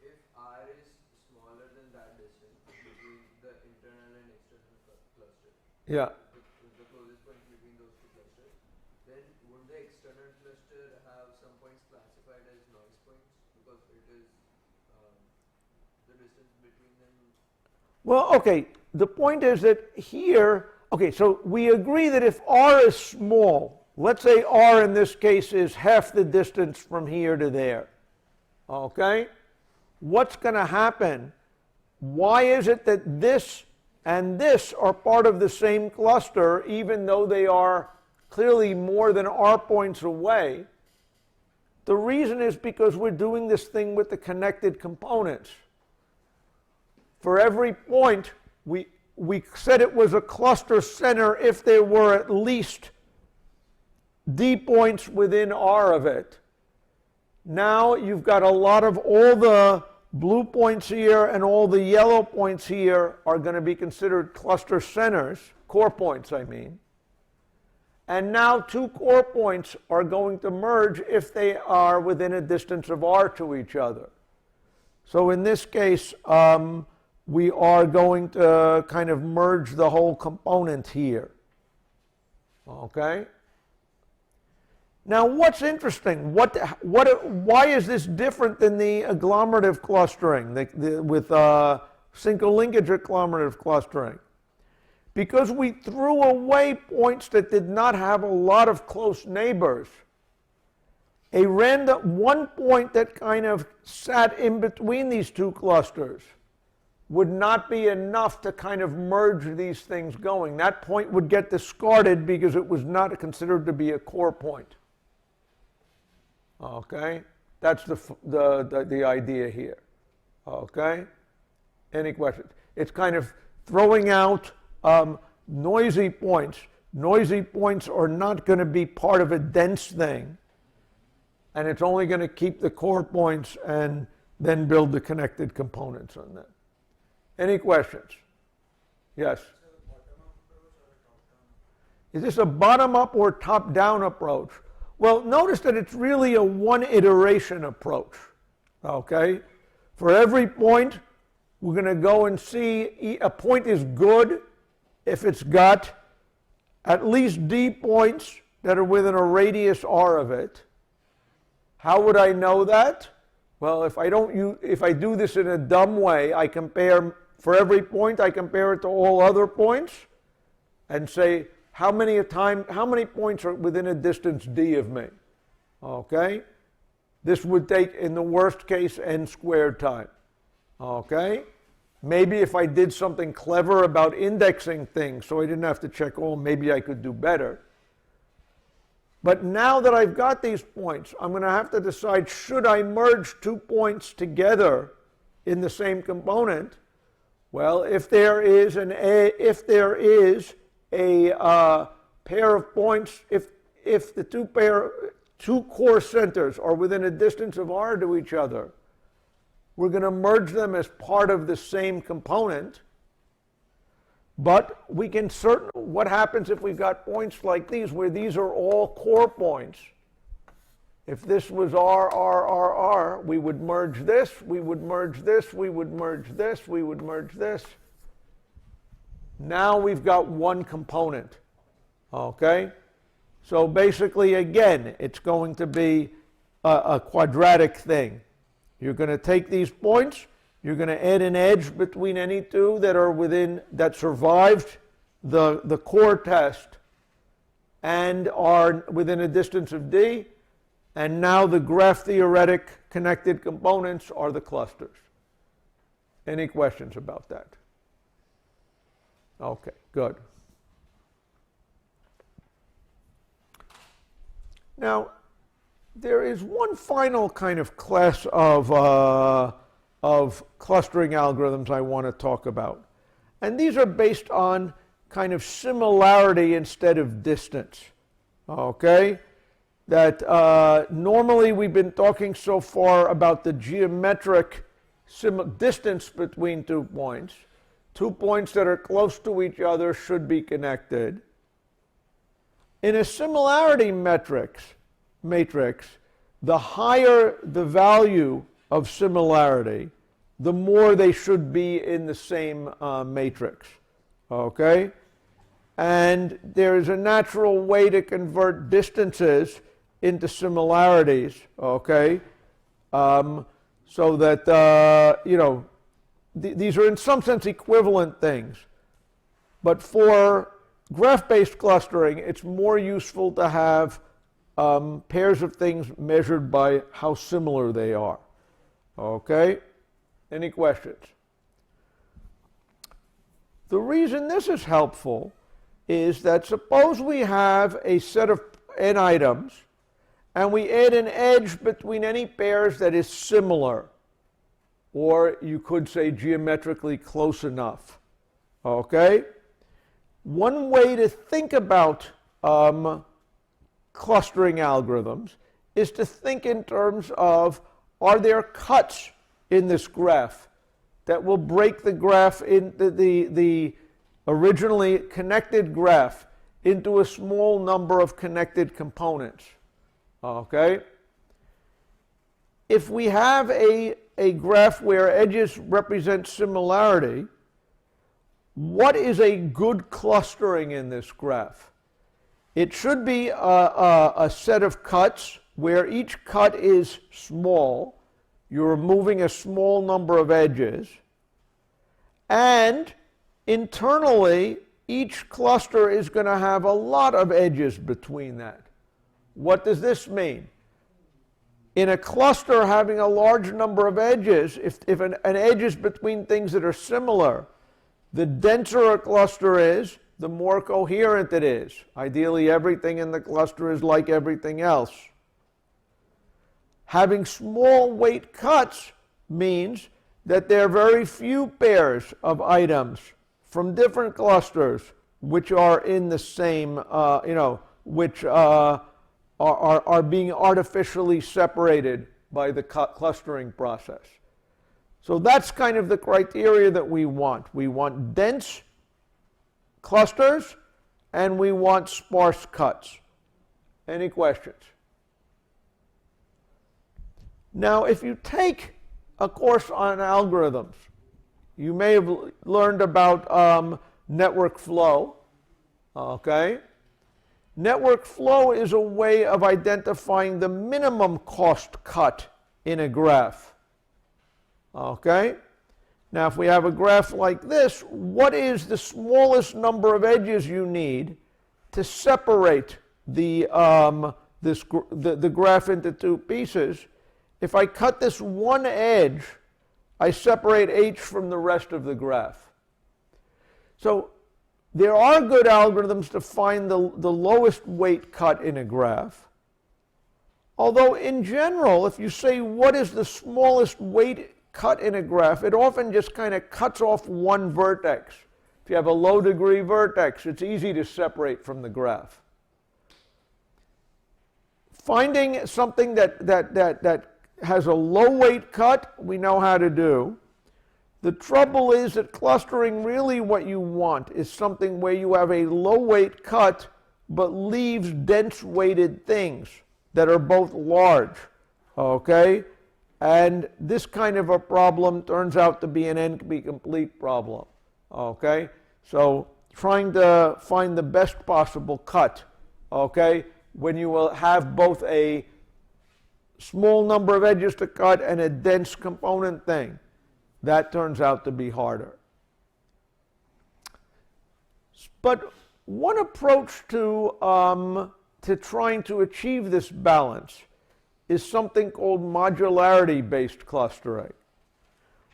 if R is smaller than that distance between the internal and external cluster, Yeah. the closest point between those two clusters, then would the external cluster have some points classified as noise points because it is the distance between them? Well, okay, the point is that here, okay, so we agree that if R is small, let's say R in this case is half the distance from here to there, okay? What's going to happen? Why is it that this and this are part of the same cluster even though they are clearly more than R points away? The reason is because we're doing this thing with the connected components. for every point, we said it was a cluster center if there were at least D points within R of it. Now you've got a lot of all the blue points here and all the yellow points here are going to be considered cluster centers, core points I mean. And now two core points are going to merge if they are within a distance of R to each other. So in this case, we are going to kind of merge the whole component here. Okay? Now what's interesting? Why is this different than the agglomerative clustering, with single linkage agglomerative clustering? Because we threw away points that did not have a lot of close neighbors. A random one point that kind of sat in between these two clusters would not be enough to kind of merge these things going. That point would get discarded because it was not considered to be a core point. Okay? That's the idea here. Okay? Any questions? It's kind of throwing out noisy points. Noisy points are not going to be part of a dense thing, and it's only going to keep the core points and then build the connected components on that. Any questions? Yes? Is this a bottom-up or top-down approach? Well, notice that it's really a one-iteration approach. Okay? For every point, we're going to go and see a point is good if it's got at least D points that are within a radius R of it. How would I know that? Well, if I do this in a dumb way, I compare, for every point, I compare it to all other points and say, how many points are within a distance D of me? Okay? This would take, in the worst case, n squared time. Okay? Maybe if I did something clever about indexing things so I didn't have to check all, maybe I could do better. But now that I've got these points, I'm going to have to decide, should I merge two points together in the same component? Well, if there is a pair of points, if the two core centers are within a distance of R to each other, we're going to merge them as part of the same component. But we can what happens if we've got points like these, where these are all core points? If this was R, R, R, R, we would merge this, we would merge this, we would merge this, we would merge this. Now we've got one component. Okay? So basically, again, it's going to be a quadratic thing. You're going to take these points, you're going to add an edge between any two that survived the core test and are within a distance of D, and now the graph theoretic connected components are the clusters. Any questions about that? Okay, good. Now, there is one final kind of class of clustering algorithms I want to talk about. And these are based on kind of similarity instead of distance. Okay? That normally we've been talking so far about the geometric distance between 2 points. 2 points that are close to each other should be connected. In a similarity matrix, the higher the value of similarity, the more they should be in the same matrix. Okay? And there is a natural way to convert distances into similarities. Okay? So that, these are in some sense equivalent things. But for graph-based clustering, it's more useful to have pairs of things measured by how similar they are. Okay? Any questions? The reason this is helpful is that suppose we have a set of n items and we add an edge between any pairs that is similar. or you could say geometrically close enough. Okay? One way to think about clustering algorithms is to think in terms of, are there cuts in this graph that will break the graph into the originally connected graph into a small number of connected components. Okay? If we have a graph where edges represent similarity, what is a good clustering in this graph? It should be a set of cuts where each cut is small. You're removing a small number of edges. And internally, each cluster is going to have a lot of edges between that. What does this mean? In a cluster having a large number of edges, if an edge is between things that are similar, the denser a cluster is, the more coherent it is. Ideally, everything in the cluster is like everything else. Having small weight cuts means that there are very few pairs of items from different clusters which are in the same, which are being artificially separated by the clustering process. So that's kind of the criteria that we want. We want dense clusters and we want sparse cuts. Any questions? Now, if you take a course on algorithms, you may have learned about network flow. Okay? Network flow is a way of identifying the minimum cost cut in a graph. Okay? Now, if we have a graph like this, what is the smallest number of edges you need to separate the graph into two pieces? If I cut this one edge, I separate H from the rest of the graph. So there are good algorithms to find the lowest weight cut in a graph. Although in general, if you say what is the smallest weight cut in a graph, it often just kind of cuts off one vertex. If you have a low degree vertex, it's easy to separate from the graph. Finding something that has a low weight cut, we know how to do. The trouble is that clustering, really what you want is something where you have a low weight cut but leaves dense weighted things that are both large. Okay? And this kind of a problem turns out to be an NP-complete problem. Okay? So trying to find the best possible cut, okay, when you will have both a small number of edges to cut and a dense component thing, that turns out to be harder. But one approach to trying to achieve this balance is something called modularity-based clustering.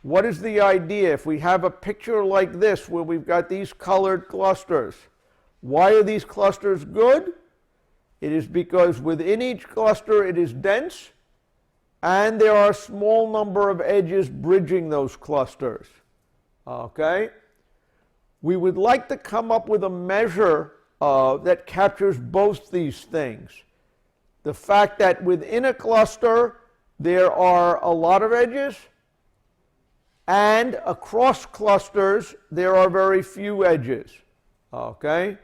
What is the idea? If we have a picture like this where we've got these colored clusters, why are these clusters good? It is because within each cluster it is dense, and there are a small number of edges bridging those clusters. Okay? We would like to come up with a measure that captures both these things. The fact that within a cluster there are a lot of edges, and across clusters there are very few edges. Okay?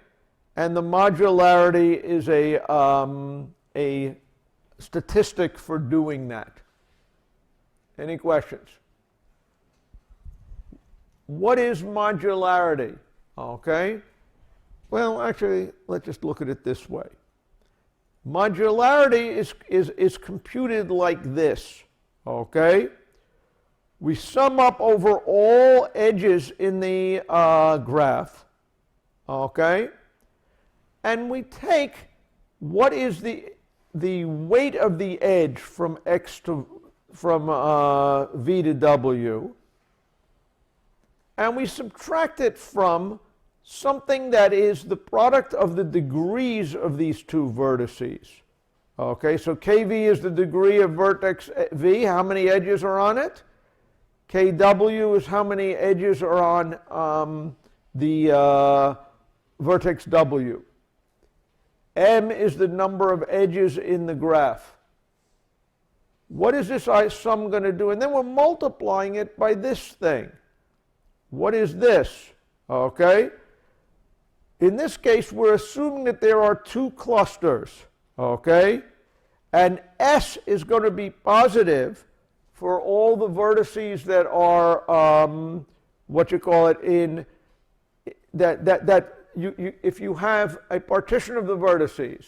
And the modularity is a statistic for doing that. Any questions? What is modularity? Okay? Well, actually, let's just look at it this way. Modularity is computed like this. Okay? We sum up over all edges in the graph. Okay? And we take what is the weight of the edge from V to W, and we subtract it from something that is the product of the degrees of these two vertices. Okay, so KV is the degree of vertex V. How many edges are on it? KW is how many edges are on the vertex W. M is the number of edges in the graph. What is this sum going to do? And then we're multiplying it by this thing. What is this? Okay. In this case, we're assuming that there are two clusters. Okay. And S is going to be positive for all the vertices that are, if you have a partition of the vertices,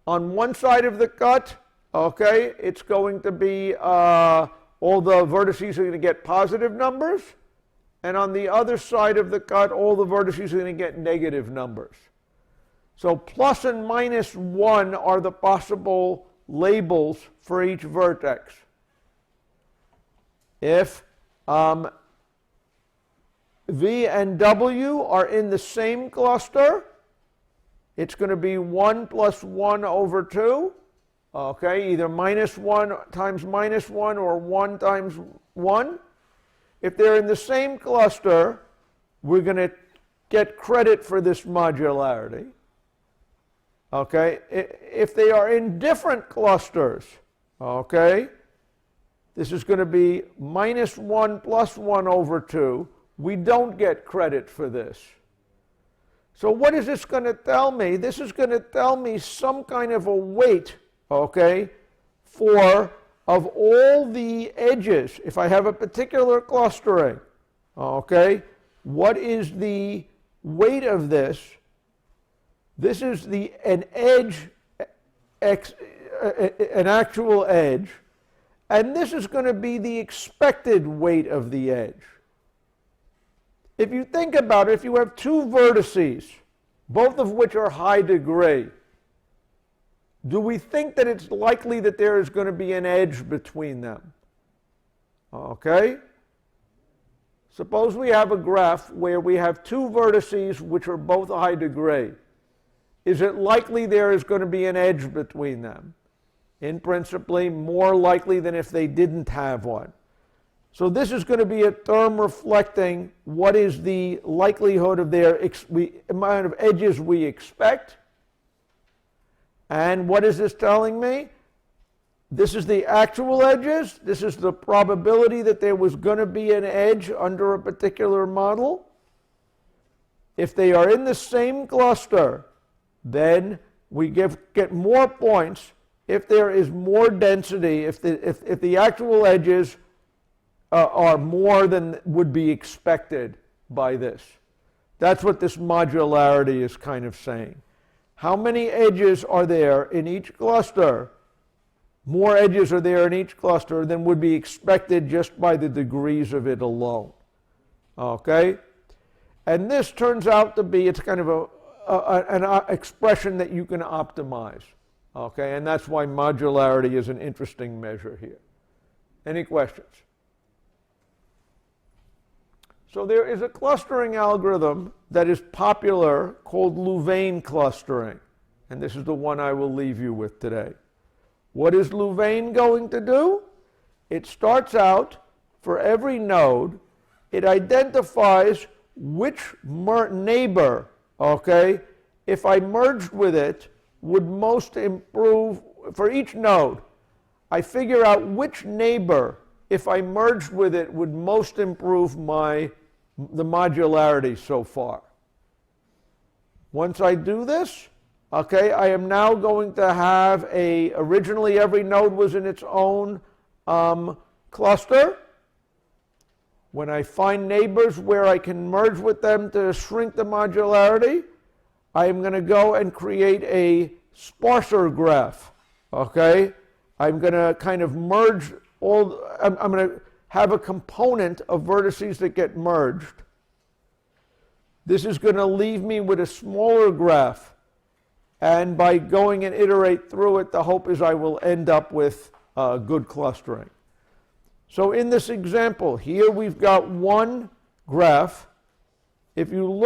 on one side of the cut, okay, it's going to be all the vertices are going to get positive numbers, and on the other side of the cut, all the vertices are going to get negative numbers. So plus and minus 1 are the possible labels for each vertex. If V and W are in the same cluster, it's going to be 1 plus 1 over 2. Okay, either minus 1 times minus 1 or 1 times 1. If they're in the same cluster, we're going to get credit for this modularity. Okay, if they are in different clusters, okay, this is going to be minus 1 plus 1 over 2. We don't get credit for this. So what is this going to tell me? This is going to tell me some kind of a weight, okay, of all the edges. If I have a particular clustering, okay, what is the weight of this? This is an edge, an actual edge, and this is going to be the expected weight of the edge. If you think about it, if you have two vertices, both of which are high degree, do we think that it's likely that there is going to be an edge between them? Okay? Suppose we have a graph where we have two vertices which are both high degree. Is it likely there is going to be an edge between them? In principle, more likely than if they didn't have one. So this is going to be a term reflecting what is the likelihood of their amount of edges we expect. And what is this telling me? This is the actual edges. This is the probability that there was going to be an edge under a particular model. If they are in the same cluster, then we get more points if there is more density, if the actual edges are more than would be expected by this. That's what this modularity is kind of saying. How many edges are there in each cluster? More edges are there in each cluster than would be expected just by the degrees of it alone. Okay? And this turns out to be, it's kind of an expression that you can optimize. Okay? And that's why modularity is an interesting measure here. Any questions? So there is a clustering algorithm that is popular called Louvain clustering. And this is the one I will leave you with today. What is Louvain going to do? It starts out, for every node, it identifies which neighbor, okay, if I merged with it, would most improve. For each node, I figure out which neighbor, if I merged with it, would most improve the modularity so far. Once I do this, okay, I am now going to have originally every node was in its own cluster. When I find neighbors where I can merge with them to shrink the modularity, I am going to go and create a sparser graph, okay? I'm going to kind of merge I'm going to have a component of vertices that get merged. This is going to leave me with a smaller graph, and by going and iterate through it, the hope is I will end up with good clustering. So in this example, here we've got one graph. If you look